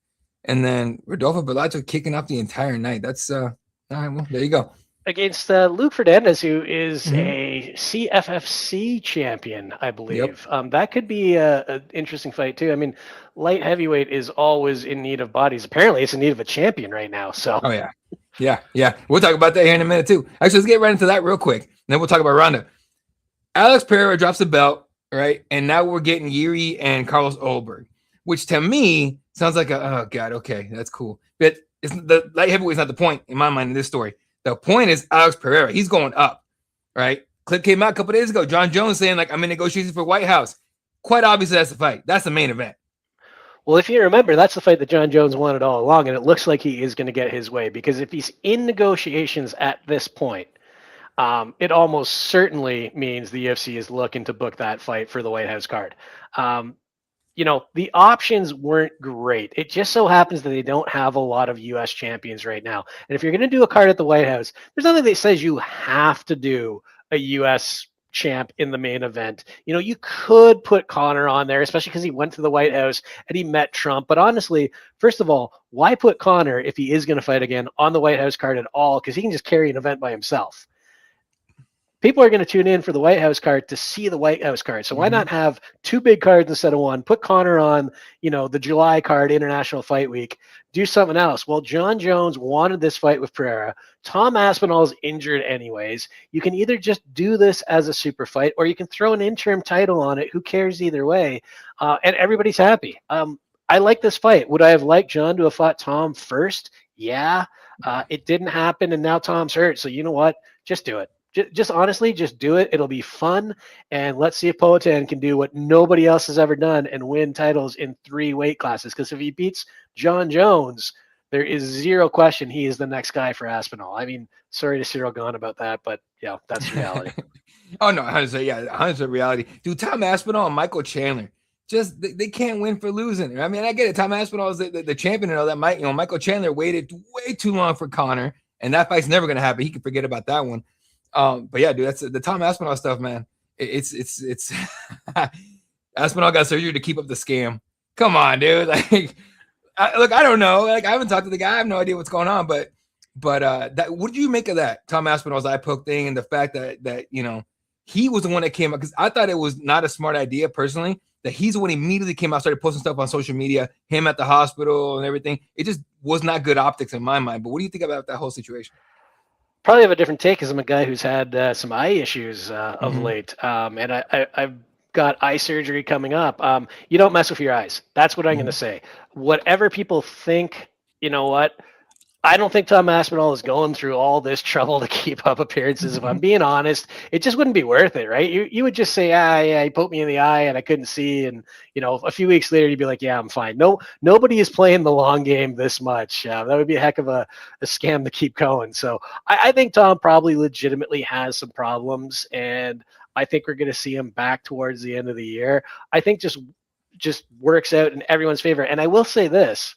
And then Rodolfo Bellato kicking off the entire night. That's all right. Well, there you go. Against Luke Fernandez, who is a CFFC champion, I believe. Yep. That could be an interesting fight too. I mean, light heavyweight is always in need of bodies. Apparently, it's in need of a champion right now. So. Oh yeah. We'll talk about that here in a minute too. Actually, let's get right into that real quick. And then we'll talk about Ronda. Alex Pereira drops the belt, right? And now we're getting Yuri and Carlos Olberg, which to me sounds like oh god, okay, that's cool. But it's the light heavyweight is not the point in my mind in this story. The point is Alex Pereira. He's going up, right? Clip came out a couple days ago. John Jones saying like I'm in negotiations for White House. Quite obviously that's the fight. That's the main event. Well, if you remember, that's the fight that John Jones wanted all along, and it looks like he is going to get his way because if he's in negotiations at this point, it almost certainly means the UFC is looking to book that fight for the White House card. The options weren't great. It just so happens that they don't have a lot of U.S. champions right now. And if you're going to do a card at the White House, there's nothing that says you have to do a U.S. champ in the main event. You could put Conor on there, especially because he went to the White House and he met Trump. But honestly, first of all, why put Conor, if he is going to fight again, on the White House card at all? Because he can just carry an event by himself. People are going to tune in for the White House card to see the White House card. So why not have 2 big cards instead of 1? Put Conor on, the July card, International Fight Week. Do something else. Well, John Jones wanted this fight with Pereira. Tom Aspinall's injured anyways. You can either just do this as a super fight, or you can throw an interim title on it. Who cares either way? And everybody's happy. I like this fight. Would I have liked John to have fought Tom first? Yeah. It didn't happen, and now Tom's hurt. So you know what? Just do it. Just honestly, just do it. It'll be fun. And let's see if Poatan can do what nobody else has ever done and win titles in 3 weight classes. Because if he beats John Jones, there is zero question he is the next guy for Aspinall. I mean, sorry to Cyril Gahn about that, but yeah, that's reality. Oh, no, 100% reality. Dude, Tom Aspinall and Michael Chandler, just they can't win for losing. I mean, I get it. Tom Aspinall is the champion and all that. Michael Chandler waited way too long for Conor, and that fight's never going to happen. He can forget about that one. But yeah, dude, that's the Tom Aspinall stuff, man. It's Aspinall got surgery to keep up the scam. Come on, dude. Like, look, I don't know. Like, I haven't talked to the guy. I have no idea what's going on. But that, what did you make of that Tom Aspinall's eye poke thing and the fact that he was the one that came up? Because I thought it was not a smart idea personally. That he's the one immediately came out, started posting stuff on social media, him at the hospital and everything. It just was not good optics in my mind. But what do you think about that whole situation? Probably have a different take because I'm a guy who's had some eye issues of late. And I've got eye surgery coming up. You don't mess with your eyes. That's what I'm going to say. Whatever people think, you know what? I don't think Tom Aspinall is going through all this trouble to keep up appearances. If I'm being honest, it just wouldn't be worth it, right? You would just say, yeah, he poked me in the eye and I couldn't see. And, a few weeks later, you'd be like, yeah, I'm fine. No, nobody is playing the long game this much. That would be a heck of a scam to keep going. So I think Tom probably legitimately has some problems. And I think we're going to see him back towards the end of the year. I think just works out in everyone's favor. And I will say this.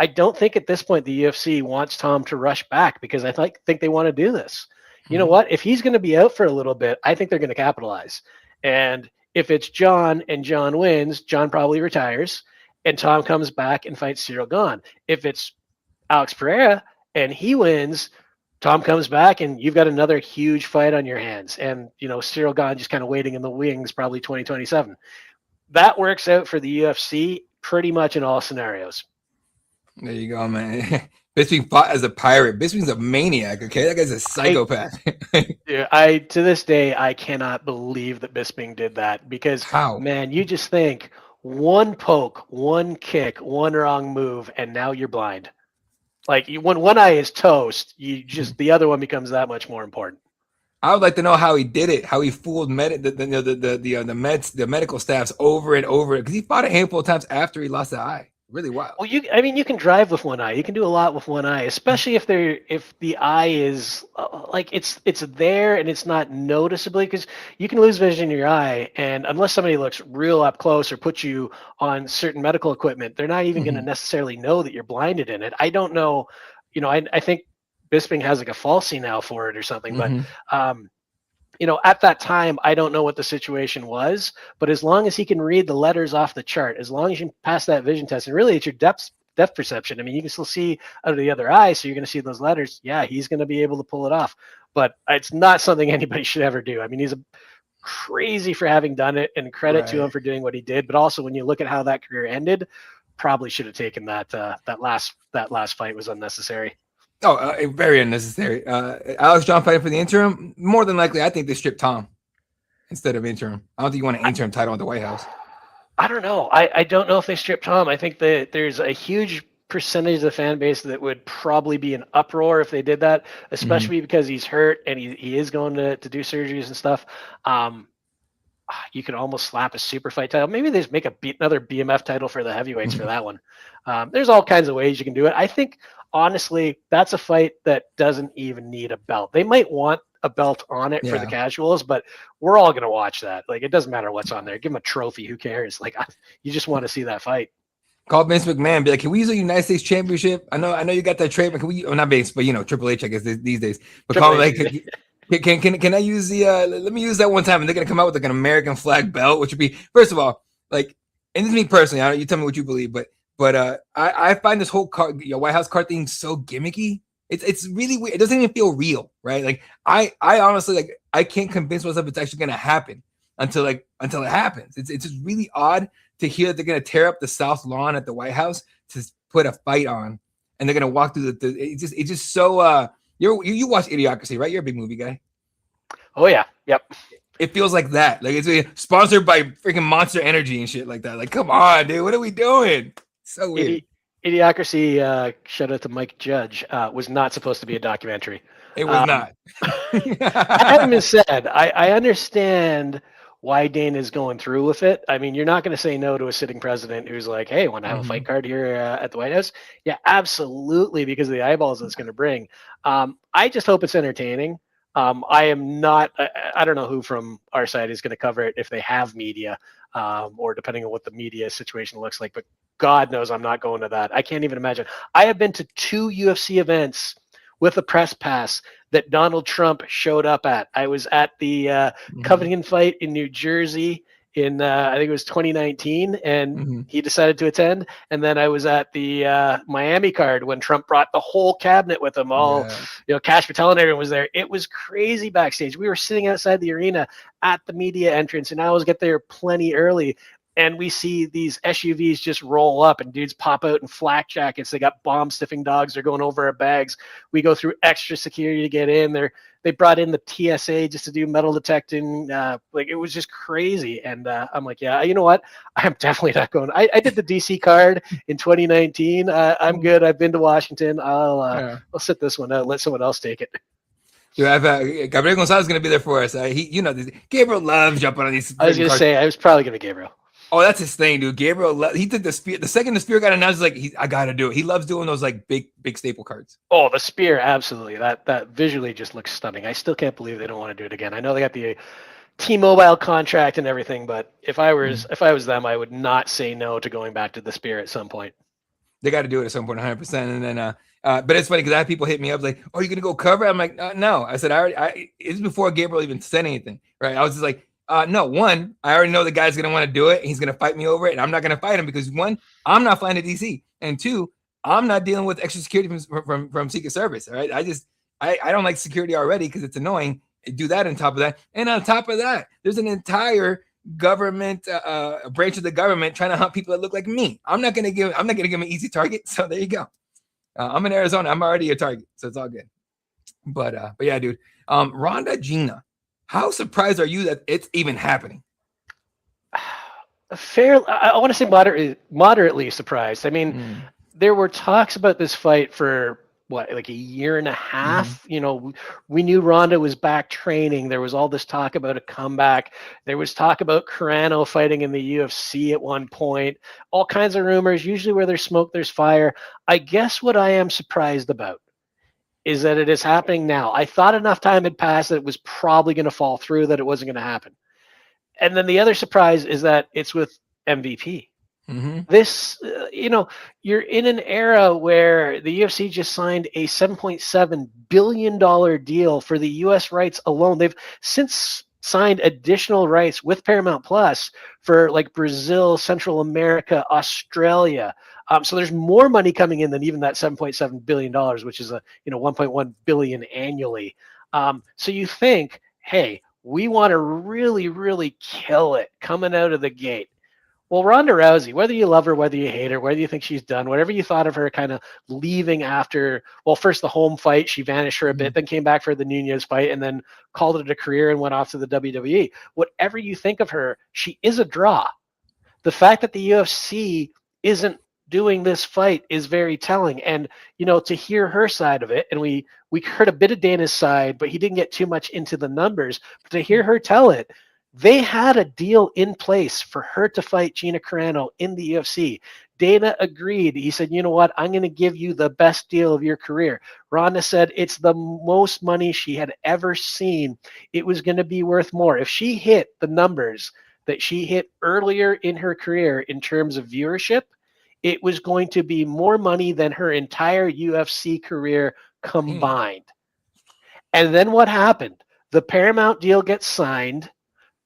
I don't think at this point the UFC wants Tom to rush back because I think they want to do this. You know what? If he's going to be out for a little bit, I think they're going to capitalize. And if it's John and John wins, John probably retires and Tom comes back and fights Cyril Gahn. If it's Alex Pereira and he wins, Tom comes back and you've got another huge fight on your hands. And, Cyril Gahn just kind of waiting in the wings, probably 2027. That works out for the UFC pretty much in all scenarios. There you go, man. Bisping fought as a pirate. Bisping's a maniac. Okay, that guy's a psychopath. To this day, I cannot believe that Bisping did that because, How? man, you just think one poke, one kick, one wrong move, and now you're blind. Like when one eye is toast, the other one becomes that much more important. I would like to know how he did it, how he fooled the medical staffs over and over, because he fought a handful of times after he lost the eye. Really wild. Well, you can drive with one eye. You can do a lot with one eye, especially if the eye is like it's there and it's not noticeably, because you can lose vision in your eye, and unless somebody looks real up close or puts you on certain medical equipment, they're not even going to necessarily know that you're blinded in it. I don't know, I think Bisping has like a falsie now for it or something, but at that time, I don't know what the situation was, but as long as he can read the letters off the chart, as long as you pass that vision test, and really it's your depth perception. I mean, you can still see out of the other eye, so you're going to see those letters. Yeah, he's going to be able to pull it off, but it's not something anybody should ever do. I mean, he's crazy for having done it, and credit to him for doing what he did. But also, when you look at how that career ended, probably should have taken that last fight was unnecessary. Oh, very unnecessary. Alex John fighting for the interim. More than likely, I think they stripped Tom instead of interim. I don't think you want an interim title at the White House. I don't know. I don't know if they stripped Tom. I think that there's a huge percentage of the fan base that would probably be an uproar if they did that, especially because he's hurt and he is going to do surgeries and stuff. You could almost slap a super fight title. Maybe they just make another BMF title for the heavyweights for that one. There's all kinds of ways you can do it. I think, honestly, that's a fight that doesn't even need a belt. They might want a belt on it for the casuals, but we're all going to watch that. Like, it doesn't matter what's on there. Give them a trophy. Who cares? Like, you just want to see that fight. Call Vince McMahon. Be like, can we use a United States Championship? I know you got that trademark. Can we? Not Vince, but Triple H, I guess these days. But call like, can I use the? Let me use that one time, and they're gonna come out with like an American flag belt, which would be, first of all, like, and this is me personally. You tell me what you believe, but I find this whole White House card thing so gimmicky. It's really weird. It doesn't even feel real, right? Like I honestly, like, I can't convince myself it's actually gonna happen until it happens. It's just really odd to hear that they're gonna tear up the South Lawn at the White House to put a fight on, and they're gonna walk through it's just so you watch Idiocracy, right? You're a big movie guy. Oh yeah, yep. It feels like that. Like it's sponsored by freaking Monster Energy and shit like that. Like, come on, dude, what are we doing? So weird. Idiocracy, shout out to Mike Judge, was not supposed to be a documentary. It was not. That having been said, I understand why Dane is going through with it. I mean, you're not going to say no to a sitting president who's like, hey, want to have a fight card here at the White House? Yeah, absolutely, because of the eyeballs it's going to bring. I just hope it's entertaining. I am not, I don't know who from our side is going to cover it if they have media, or depending on what the media situation looks like, but God knows I'm not going to that. I can't even imagine. I have been to 2 UFC events with a press pass that Donald Trump showed up at. I was at the Covington fight in New Jersey in I think it was 2019, and he decided to attend. And then I was at the Miami card when Trump brought the whole cabinet with him. Cash Patel and everyone was there. It was crazy backstage. We were sitting outside the arena at the media entrance, and I always get there plenty early. And we see these SUVs just roll up and dudes pop out in flak jackets. They got bomb sniffing dogs. They're going over our bags. We go through extra security to get in there. They brought in the TSA just to do metal detecting. It was just crazy. And I'm like, yeah, you know what? I'm definitely not going. I did the DC card in 2019. I'm good. I've been to Washington. I'll sit this one out. Let someone else take it. Dude, Gabriel Gonzalez is going to be there for us. Gabriel loves jumping on these. I was going to say, I was probably going to Gabriel. Oh, that's his thing, dude. Gabriel, he did the spear. The second the spear got announced, I got to do it. He loves doing those like big staple cards. Oh, the spear, absolutely. That visually just looks stunning. I still can't believe they don't want to do it again. I know they got the T-Mobile contract and everything, but if I was them, I would not say no to going back to the spear at some point. They got to do it at some point, 100%. And then, but it's funny because I had people hit me up like, "Oh, you're gonna go cover?" I'm like, "No." I said, it's before Gabriel even said anything, right? I was just like, no, one, I already know the guy's going to want to do it. He's going to fight me over it. And I'm not going to fight him because, one, I'm not flying to DC. And two, I'm not dealing with extra security from Secret Service. All right. I don't like security already because it's annoying. Do that on top of that. And on top of that, there's an entire government branch of the government trying to hunt people that look like me. I'm not gonna give them an easy target. So there you go. I'm in Arizona. I'm already a target, so it's all good. But yeah, dude. Ronda Gina, how surprised are you that it's even happening? I want to say moderately surprised. I mean, there were talks about this fight for what, like a year and a half. You know, we knew Ronda was back training. There was all this talk about a comeback. There was talk about Carano fighting in the UFC at one point. All kinds of rumors. Usually where there's smoke, there's fire. I guess what I am surprised about is that it is happening now. I thought enough time had passed that it was probably going to fall through, that it wasn't going to happen. And then the other surprise is that it's with MVP. This, you're in an era where the UFC just signed a $7.7 billion deal for the US rights alone. They've since signed additional rights with Paramount Plus for like Brazil, Central America, Australia. So there's more money coming in than even that $7.7 billion, which is $1.1 billion annually. So you think, hey, we want to really, really kill it coming out of the gate. Well, Ronda Rousey, whether you love her, whether you hate her, whether you think she's done, whatever you thought of her kind of leaving after, well, first the home fight, she vanished for a bit, then came back for the Nunez fight, and then called it a career and went off to the WWE. Whatever you think of her, she is a draw. The fact that the UFC isn't doing this fight is very telling. And, to hear her side of it, and we heard a bit of Dana's side, but he didn't get too much into the numbers, but to hear her tell it, they had a deal in place for her to fight Gina Carano in the UFC. Dana agreed. He said, you know what? I'm going to give you the best deal of your career. Ronda said it's the most money she had ever seen. It was going to be worth more. If she hit the numbers that she hit earlier in her career in terms of viewership, it was going to be more money than her entire UFC career combined. And then what happened? The Paramount deal gets signed.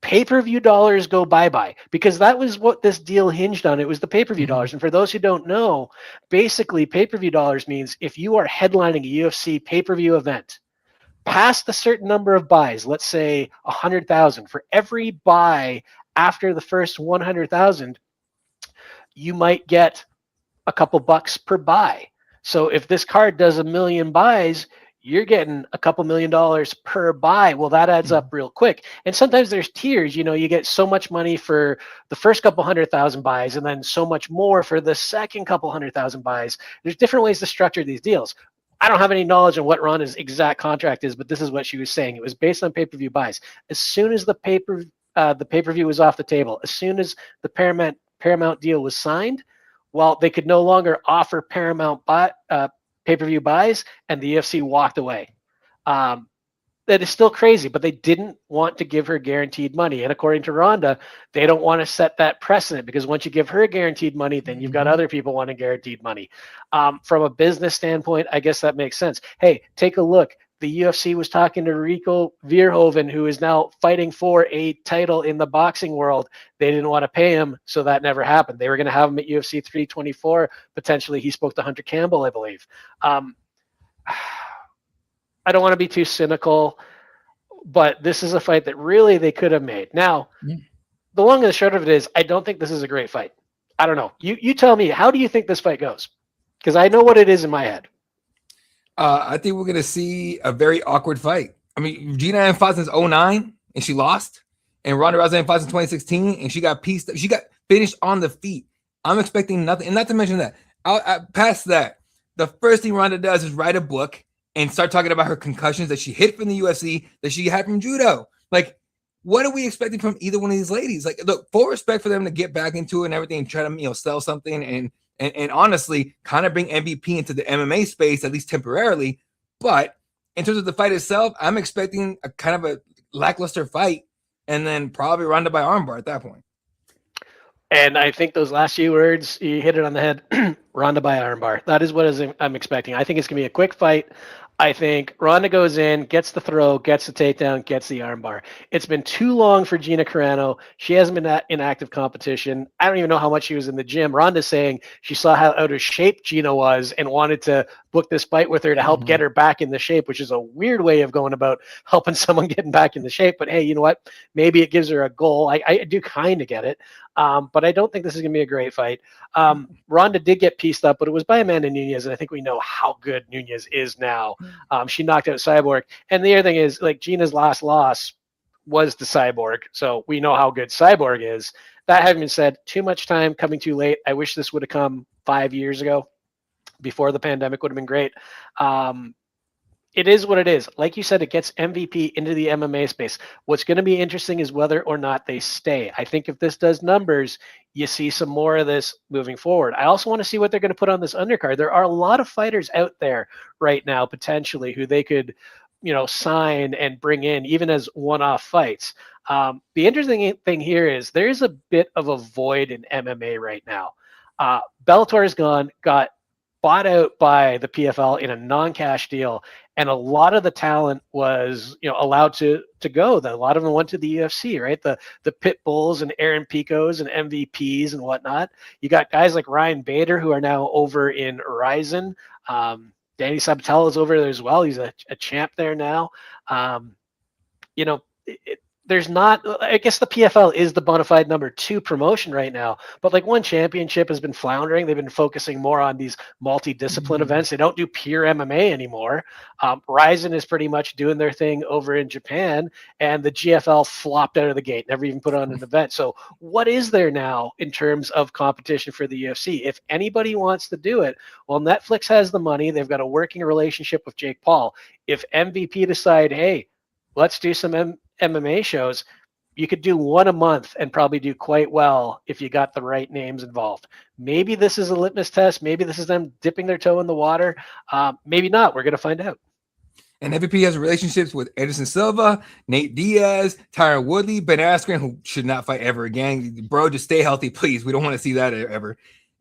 Pay-per-view dollars go bye-bye, because that was what this deal hinged on. It was the pay-per-view dollars. And for those who don't know, basically pay-per-view dollars means if you are headlining a UFC pay-per-view event, past a certain number of buys, let's say 100,000, for every buy after the first 100,000, you might get a couple bucks per buy. So if this card does 1 million buys, you're getting a couple $1 million per buy. Well, that adds up real quick. And sometimes there's tiers, you get so much money for the first couple 100,000 buys and then so much more for the second couple 100,000 buys. There's different ways to structure these deals. I don't have any knowledge on what Ronda's exact contract is, but this is what she was saying. It was based on pay-per-view buys. As soon as the pay-per-view was off the table, as soon as the Paramount deal was signed, well, they could no longer offer Paramount pay-per-view buys, and the UFC walked away. That is still crazy, but they didn't want to give her guaranteed money. And according to Ronda, they don't want to set that precedent, because once you give her guaranteed money, then you've got other people wanting guaranteed money. From a business standpoint, I guess that makes sense. Hey, take a look. The UFC was talking to Rico Verhoeven, who is now fighting for a title in the boxing world. They didn't want to pay him, so that never happened. They were going to have him at UFC 324. Potentially, he spoke to Hunter Campbell, I believe. I don't want to be too cynical, but this is a fight that really they could have made. Now, the long and the short of it is, I don't think this is a great fight. I don't know. You tell me, how do you think this fight goes? Because I know what it is in my head. I think we're going to see a very awkward fight. I mean, Gina Ann fought since 2009 and she lost. And Ronda Rousey fought since 2016 and she got finished on the feet. I'm expecting nothing. And not to mention that, past that, the first thing Ronda does is write a book and start talking about her concussions that she hit from the UFC, that she had from judo. Like, what are we expecting from either one of these ladies? Like, look, full respect for them to get back into it and everything and try to, sell something and honestly kind of bring MVP into the MMA space, at least temporarily. But in terms of the fight itself, I'm expecting a kind of a lackluster fight and then probably Ronda by armbar at that point. And I think those last few words, you hit it on the head. Ronda by armbar. That is what I'm expecting. I think it's going to be a quick fight. I think Ronda goes in, gets the throw, gets the takedown, gets the armbar. It's been too long for Gina Carano. She hasn't been in active competition. I don't even know how much she was in the gym. Ronda's saying she saw how out of shape Gina was and wanted to book this fight with her to help get her back in the shape, which is a weird way of going about helping someone getting back in the shape. But hey, you know what? Maybe it gives her a goal. I do kind of get it. But I don't think this is going to be a great fight. Ronda did get pieced up, but it was by Amanda Nunes, and I think we know how good Nunes is now. She knocked out Cyborg. And the other thing is, like, Gina's last loss was the Cyborg, so we know how good Cyborg is. That having been said, too much time coming too late. I wish this would have come 5 years ago before the pandemic. Would have been great. It is what it is. Like you said, it gets MVP into the MMA space. What's going to be interesting is whether or not they stay. I think if this does numbers, you see some more of this moving forward. I also want to see what they're going to put on this undercard. There are a lot of fighters out there right now, potentially, who they could, sign and bring in, even as one-off fights. The interesting thing here is there's a bit of a void in MMA right now. Bellator is gone, got bought out by the PFL in a non-cash deal, and a lot of the talent was allowed to go. A lot of them went to the UFC, right? The Pit Bulls and Aaron Picos and MVPs and whatnot. You got guys like Ryan Bader who are now over in Ryzen. Danny Sabatello is over there as well. He's a champ there now. There's not, I guess the PFL is the bona fide number 2 promotion right now, but like One Championship has been floundering. They've been focusing more on these multi-discipline events. They don't do pure MMA anymore. Ryzen is pretty much doing their thing over in Japan, and the GFL flopped out of the gate, never even put on an event. So what is there now in terms of competition for the UFC? If anybody wants to do it, well, Netflix has the money. They've got a working relationship with Jake Paul. If MVP decide, hey, let's do some MMA shows, you could do one a month and probably do quite well if you got the right names involved. Maybe this is a litmus test. Maybe this is them dipping their toe in the water. Maybe not. We're going to find out. And MVP has relationships with Anderson Silva, Nate Diaz, Tyron Woodley, Ben Askren, who should not fight ever again. Bro, just stay healthy, please. We don't want to see that ever.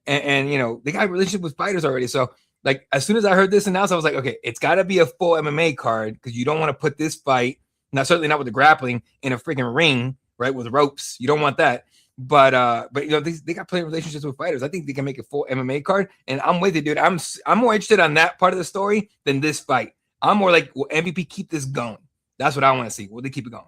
And they got a relationship with fighters already. So, like, as soon as I heard this announced, I was like, okay, it's got to be a full MMA card, because you don't want to put this fight, certainly not with the grappling, in a freaking ring, right, with ropes. You don't want that. But they got plenty of relationships with fighters. I think they can make a full MMA card, and I'm with it, dude. I'm more interested on that part of the story than this fight. I'm more like, will MVP keep this going? That's what I want to see. Will they keep it going?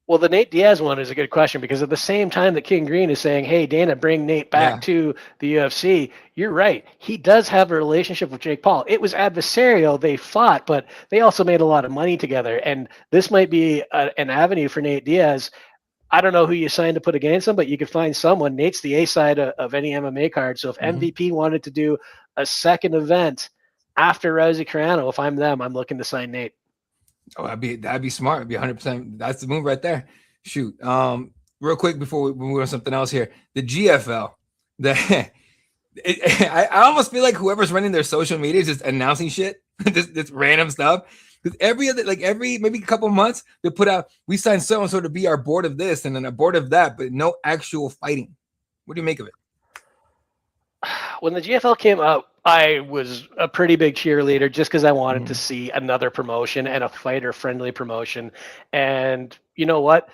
Well, the Nate Diaz one is a good question, because at the same time that King Green is saying, hey, Dana, bring Nate back to the UFC, you're right. He does have a relationship with Jake Paul. It was adversarial. They fought, but they also made a lot of money together. And this might be an avenue for Nate Diaz. I don't know who you signed to put against him, but you could find someone. Nate's the A side of any MMA card. So if MVP wanted to do a second event after Rousey Carano, if I'm them, I'm looking to sign Nate. Oh, that'd be smart. It'd be 100%. That's the move right there. Shoot. Real quick before we move on to something else here, the GFL. I almost feel like whoever's running their social media is just announcing shit, this random stuff. Because every maybe a couple months they put out, we signed so and so to be our board of this and then a board of that, but no actual fighting. What do you make of it? When the GFL came out, I was a pretty big cheerleader just because I wanted to see another promotion and a fighter-friendly promotion. And you know what?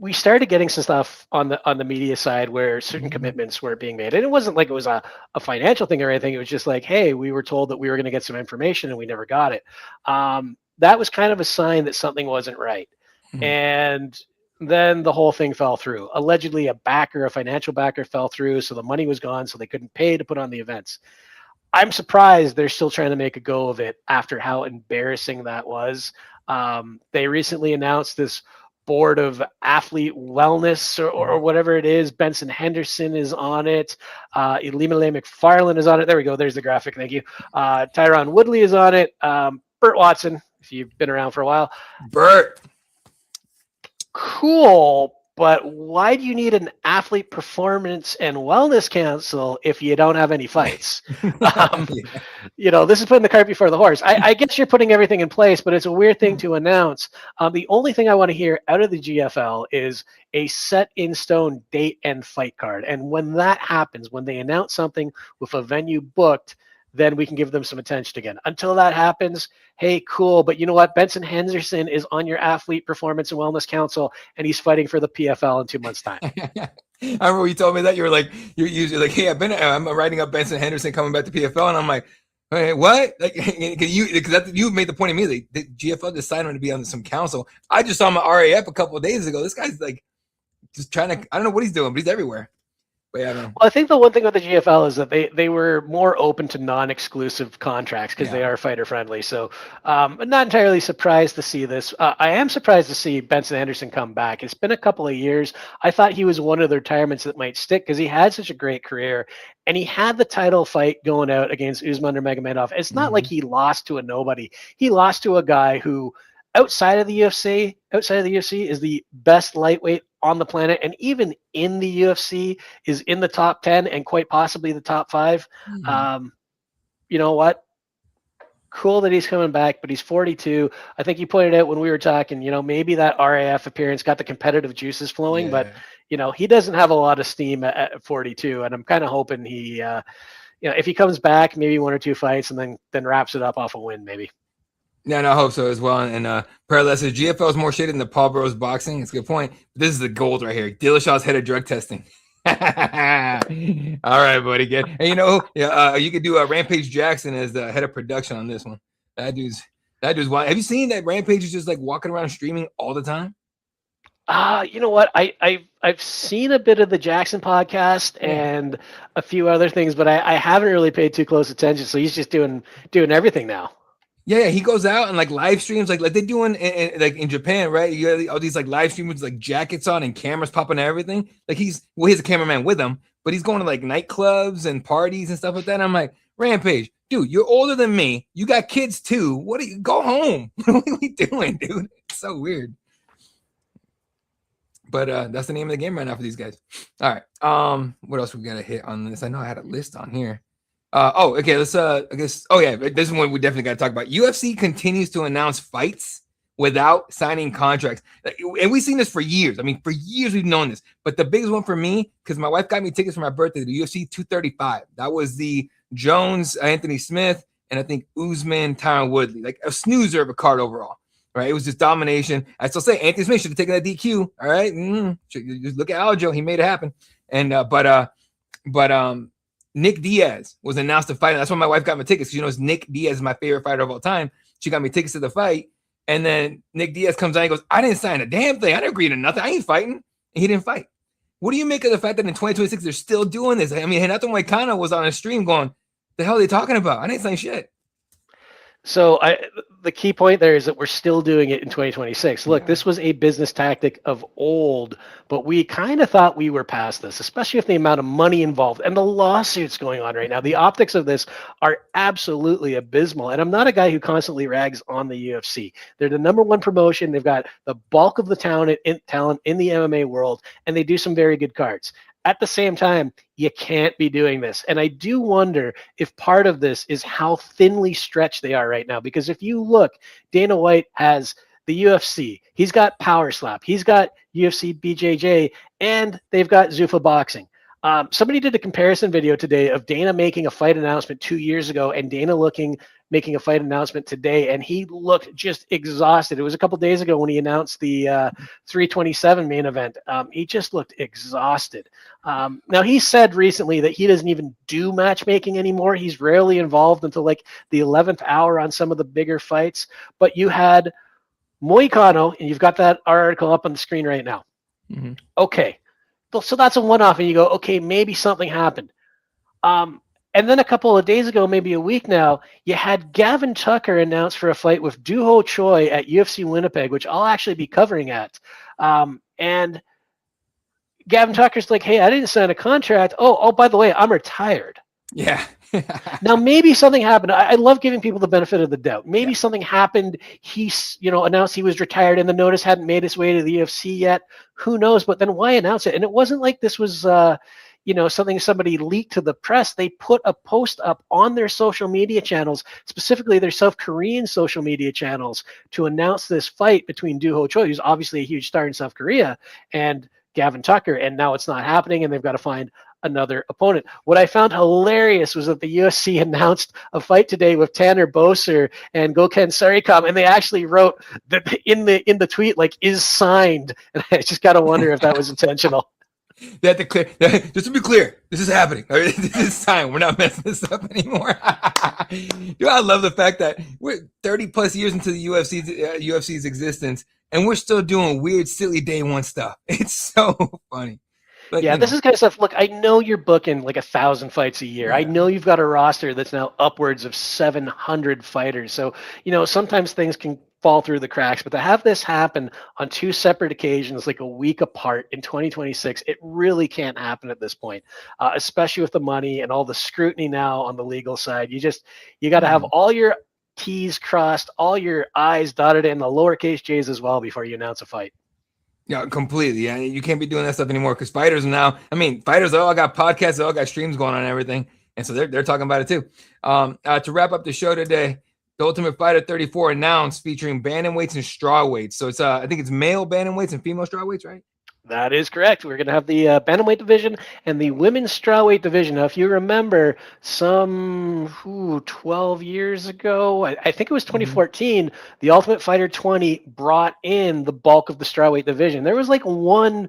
We started getting some stuff on the media side where certain commitments were being made. And it wasn't like it was a financial thing or anything. It was just like, hey, we were told that we were going to get some information and we never got it. That was kind of a sign that something wasn't right. And then the whole thing fell through. Allegedly, a financial backer fell through, so the money was gone, so they couldn't pay to put on the events. I'm surprised they're still trying to make a go of it after how embarrassing that was. They recently announced this board of athlete wellness or whatever it is. Benson Henderson is on it. Elimele McFarland is on it. There we go. There's the graphic. Thank you. Tyron Woodley is on it. Burt Watson, if you've been around for a while. Burt. Cool. But why do you need an athlete performance and wellness council if you don't have any fights? This is putting the cart before the horse. I guess you're putting everything in place, but it's a weird thing to announce. The only thing I want to hear out of the GFL is a set in stone date and fight card. And when that happens, when they announce something with a venue booked, then we can give them some attention again. Until that happens, hey, cool. But you know what? Benson Henderson is on your Athlete Performance and Wellness Council, and he's fighting for the PFL in 2 months' time. I remember you told me that. You were like, you're usually like, hey, I'm writing up Benson Henderson coming back to PFL, and I'm like, hey, what? Like, because you made the point immediately. The GFL decided him to be on some council. I just saw him at RAF a couple of days ago. This guy's like just trying to. I don't know what he's doing, but he's everywhere. But yeah, I don't know. Well, I think the one thing with the GFL is that they were more open to non-exclusive contracts because they are fighter friendly. So I'm not entirely surprised to see this. I am surprised to see Benson Henderson come back. It's been a couple of years. I thought he was one of the retirements that might stick because he had such a great career, and he had the title fight going out against Usman Nurmagomedov. It's not like he lost to a nobody. He lost to a guy who, outside of the UFC, is the best lightweight on the planet, and even in the UFC is in the top 10 and quite possibly the top 5. You know what? Cool that he's coming back, but he's 42. I think you pointed out when we were talking, maybe that RAF appearance got the competitive juices flowing, but he doesn't have a lot of steam at 42, and I'm kind of hoping he, if he comes back, maybe 1 or 2 fights and then wraps it up off a win, maybe. Yeah, no, I hope so as well. And Parallel says GFL is more shaded than the Paul Burrows boxing. It's a good point. This is the gold right here. Dillashaw's head of drug testing. All right, buddy. Good. And you could do Rampage Jackson as the head of production on this one. That dude's wild. Have you seen that Rampage is just like walking around streaming all the time? You know what? I've seen a bit of the Jackson podcast and a few other things, but I haven't really paid too close attention. So he's just doing everything now. Yeah, he goes out and like live streams like they're doing in Japan, right? You have all these like live streams with like jackets on and cameras popping and everything. Like he has a cameraman with him, but he's going to like nightclubs and parties and stuff like that. And I'm like, Rampage, dude, you're older than me. You got kids too. Go home? What are we doing, dude? It's so weird. But that's the name of the game right now for these guys. All right. What else we got to hit on this? I know I had a list on here. Okay. Let's I guess. Oh yeah, this is one we definitely got to talk about. UFC continues to announce fights without signing contracts, and we've seen this for years. I mean, for years we've known this. But the biggest one for me, because my wife got me tickets for my birthday, the UFC 235. That was the Jones, Anthony Smith, and I think Usman, Tyron Woodley, like a snoozer of a card overall. Right? It was just domination. I still say Anthony Smith should have taken that DQ. All right, just look at Aljo; he made it happen. And but Nick Diaz was announced to fight. That's why my wife got me tickets. Because Nick Diaz is my favorite fighter of all time. She got me tickets to the fight. And then Nick Diaz comes out and goes, I didn't sign a damn thing. I didn't agree to nothing. I ain't fighting. And he didn't fight. What do you make of the fact that in 2026 they're still doing this? I mean, Renato Moicano was on a stream going, the hell are they talking about? I didn't sign shit. So the key point there is that we're still doing it in 2026. Look, this was a business tactic of old, but we kind of thought we were past this, especially with the amount of money involved and the lawsuits going on right now. The optics of this are absolutely abysmal. And I'm not a guy who constantly rags on the UFC. They're the number one promotion. They've got the bulk of the talent in the MMA world, and they do some very good cards. At the same time, you can't be doing this. And I do wonder if part of this is how thinly stretched they are right now. Because if you look, Dana White has the UFC. He's got Power Slap. He's got UFC BJJ. And they've got Zuffa Boxing. Somebody did a comparison video today of Dana making a fight announcement 2 years ago and Dana making a fight announcement today, and he looked just exhausted. It was a couple days ago when he announced the 327 main event. He just looked exhausted. Now, he said recently that he doesn't even do matchmaking anymore. He's rarely involved until like the 11th hour on some of the bigger fights. But you had Moicano, and you've got that article up on the screen right now. Mm-hmm. Okay. So that's a one-off, and you go, okay, maybe something happened. And then a couple of days ago, maybe a week now, you had Gavin Tucker announced for a fight with Doo-Ho Choi at UFC Winnipeg, which I'll actually be covering at. And Gavin Tucker's like, hey, I didn't sign a contract. Oh, by the way, I'm retired. Yeah. Now, maybe something happened. I love giving people the benefit of the doubt. Maybe something happened. He, announced he was retired and the notice hadn't made its way to the UFC yet. Who knows? But then why announce it? And it wasn't like this was, something somebody leaked to the press. They put a post up on their social media channels, specifically their South Korean social media channels, to announce this fight between Doo-Ho Choi, who's obviously a huge star in South Korea, and Gavin Tucker. And now it's not happening, and they've got to find another opponent. What I found hilarious was that the UFC announced a fight today with Tanner Boser and Gokhan Sarikam, and they actually wrote that in the tweet, like, is signed. And I just got to wonder if that was intentional. They have to clear. Just to be clear, this is happening. This is time. We're not messing this up anymore. Dude, I love the fact that we're 30 plus years into the UFC's existence, and we're still doing weird, silly day one stuff. It's so funny. But, yeah, this is kind of stuff. Look, I know you're booking like 1,000 fights a year. Yeah. I know you've got a roster that's now upwards of 700 fighters. So, sometimes things can fall through the cracks, but to have this happen on two separate occasions, like a week apart in 2026, it really can't happen at this point, especially with the money and all the scrutiny now on the legal side. You got to have all your T's crossed, all your I's dotted, and the lowercase J's as well before you announce a fight. Yeah, completely. Yeah, you can't be doing that stuff anymore because fighters all got podcasts, they all got streams going on and everything, and so they're talking about it too. To wrap up the show today, the Ultimate Fighter 34 announced featuring bantamweights and strawweights. So it's I think it's male bantamweights and female strawweights, right? That is correct. We're going to have the bantamweight division and the women's strawweight division. Now, if you remember, 12 years ago, I think it was 2014, the Ultimate Fighter 20 brought in the bulk of the strawweight division. There was like one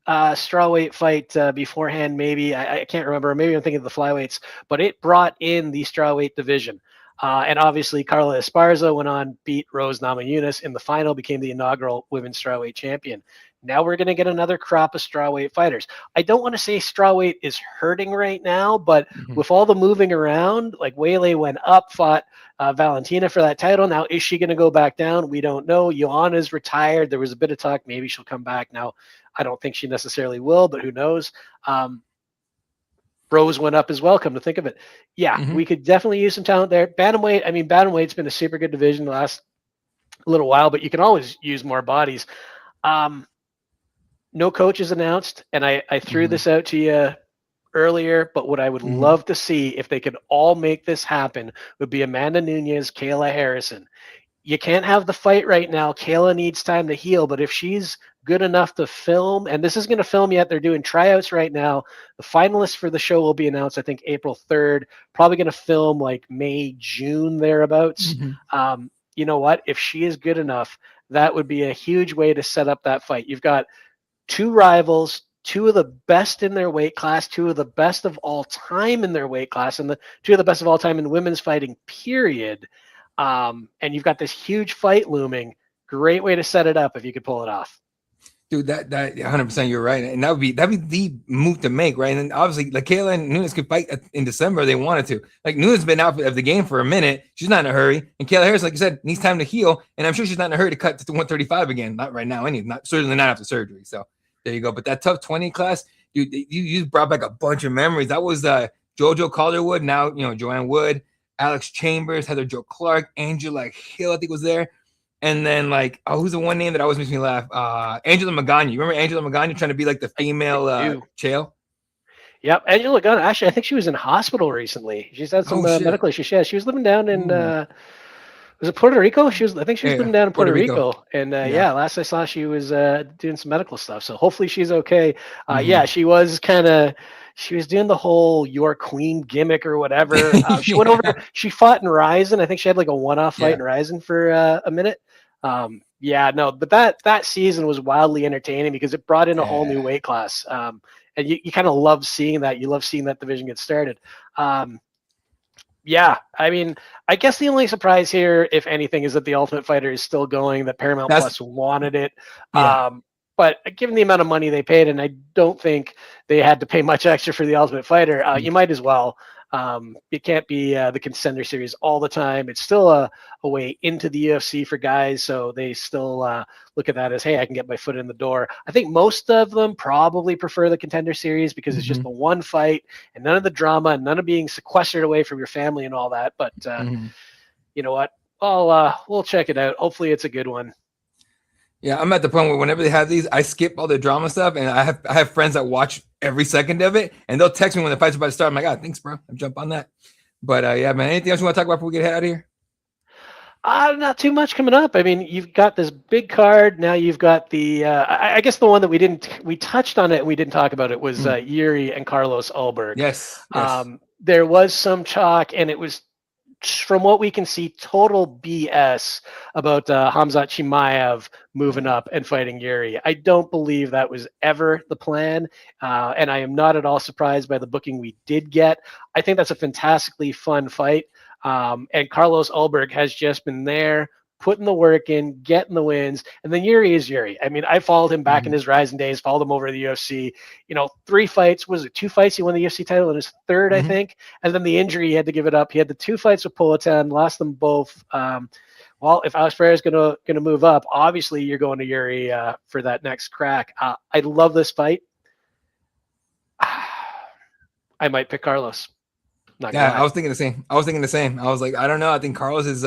strawweight fight beforehand, maybe. I can't remember. Maybe I'm thinking of the flyweights, but it brought in the strawweight division. And obviously, Carla Esparza went on, beat Rose Namajunas in the final, became the inaugural women's strawweight champion. Now we're going to get another crop of strawweight fighters. I don't want to say strawweight is hurting right now, but with all the moving around, like Weili went up, fought Valentina for that title. Now, is she going to go back down? We don't know. Joanna's retired. There was a bit of talk. Maybe she'll come back. Now, I don't think she necessarily will, but who knows? Rose went up as well, come to think of it. Yeah, we could definitely use some talent there. Bantamweight's been a super good division the last little while, but you can always use more bodies. No coaches announced, and I threw this out to you earlier, but what I would love to see if they could all make this happen would be Amanda Nunes, Kayla Harrison. You can't have the fight right now. Kayla needs time to heal, but if she's good enough to film, and this is going to film yet, they're doing tryouts right now. The finalists for the show will be announced, I think, April 3rd. Probably going to film like May, June, thereabouts. You know what? If she is good enough, that would be a huge way to set up that fight. You've got two rivals, two of the best in their weight class, two of the best of all time in their weight class, and the two of the best of all time in women's fighting, period. And you've got this huge fight looming. Great way to set it up if you could pull it off. Dude, that 100% you're right, and that'd be the move to make, right? And obviously, like Kayla and Nunes could fight in December if they wanted to. Like Nunes has been out of the game for a minute; she's not in a hurry, and Kayla Harris, like you said, needs time to heal, and I'm sure she's not in a hurry to cut to 135 again. Not right now, certainly not after surgery. So there you go. But that TUF 20 class, dude, you brought back a bunch of memories. That was JoJo Calderwood, now Joanne Wood, Alex Chambers, Heather Jo Clark, Angela Hill, I think was there. And then who's the one name that always makes me laugh? Angela Magana. You remember Angela Magana trying to be like the female Chael? Yep, Angela Magana. Actually, I think she was in hospital recently. She's had some medical issues. Yeah, she was living down in was it Puerto Rico? I think she was living down in Puerto Rico. And last I saw, she was doing some medical stuff. So hopefully she's okay. Yeah, she was she was doing the whole "Your Queen" gimmick or whatever. She went over. She fought in Ryzen. I think she had like a one-off fight in Ryzen for a minute. But that season was wildly entertaining because it brought in a whole new weight class. And you kind of love seeing that. You love seeing that division get started. I guess the only surprise here, if anything, is that the Ultimate Fighter is still going. That Paramount Plus wanted it. Yeah. But given the amount of money they paid, and I don't think they had to pay much extra for the Ultimate Fighter, you might as well. It can't be the Contender Series all the time. It's still a way into the UFC for guys, so they still look at that as, hey, I can get my foot in the door. I think most of them probably prefer the Contender Series because it's just the one fight and none of the drama and none of being sequestered away from your family and all that. But you know what? We'll check it out. Hopefully it's a good one. Yeah, I'm at the point where whenever they have these, I skip all the drama stuff, and I have friends that watch every second of it, and they'll text me when the fight's about to start. I'm like, thanks, bro. I'll jump on that. But man, anything else you want to talk about before we get out of here? Not too much coming up. I mean, you've got this big card. Now you've got the, I guess the one that we touched on it and we didn't talk about it was Yuri and Carlos Ulberg. Yes. There was some chalk, and it was, from what we can see, total BS about Hamzat Chimaev moving up and fighting Yuri. I don't believe that was ever the plan, and I am not at all surprised by the booking we did get. I think that's a fantastically fun fight. And Carlos Ulberg has just been there, putting the work in, getting the wins. And then Yuri is Yuri. I mean, I followed him back in his rising days, followed him over to the UFC. 3 fights. Was it 2 fights? He won the UFC title in his 3rd, I think. And then the injury, he had to give it up. He had the 2 fights with Politan, lost them both. Well, if Alex Pereira is gonna move up, obviously you're going to Yuri for that next crack. I love this fight. I might pick Carlos. I was thinking the same. I was like, I don't know. I think Carlos is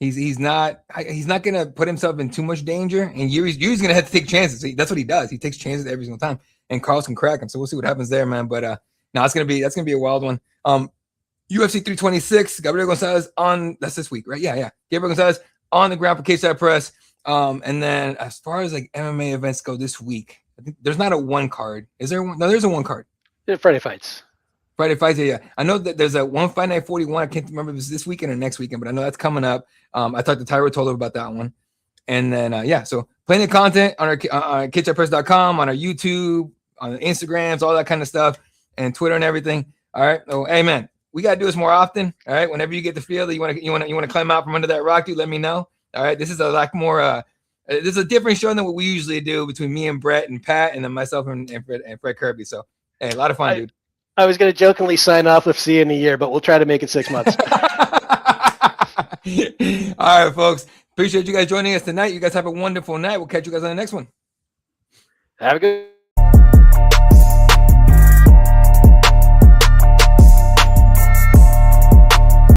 he's not gonna put himself in too much danger, and Yuri's gonna have to take chances. That's what he does. He takes chances every single time, and Carlos can crack him. So we'll see what happens there, man. But no, that's gonna be a wild one. UFC 326, Gabriel Gonzalez that's this week, right? Yeah. Gabriel Gonzalez on the ground for Cageside Press. And then as far as like MMA events go this week, I think there's not a 1 card. Is there one? No, there's a 1 card. Friday fights. Yeah. I know that there's a 1 Fight Night 41. I can't remember if it's this weekend or next weekend, but I know that's coming up. I talked to Tyra Toller about that one. And then, so plenty of content on our CagesidePress.com, on our YouTube, on Instagrams, all that kind of stuff, and Twitter and everything. All right. Oh, hey, man, we got to do this more often. All right. Whenever you get the feel that you want to climb out from under that rock, dude, let me know. All right. This is a lot more, this is a different show than what we usually do between me and Brett and Pat, and then myself and Fred Kirby. So, hey, a lot of fun, dude. I was going to jokingly sign off with see you in a year, but we'll try to make it 6 months. All right, folks. Appreciate you guys joining us tonight. You guys have a wonderful night. We'll catch you guys on the next one. Have a good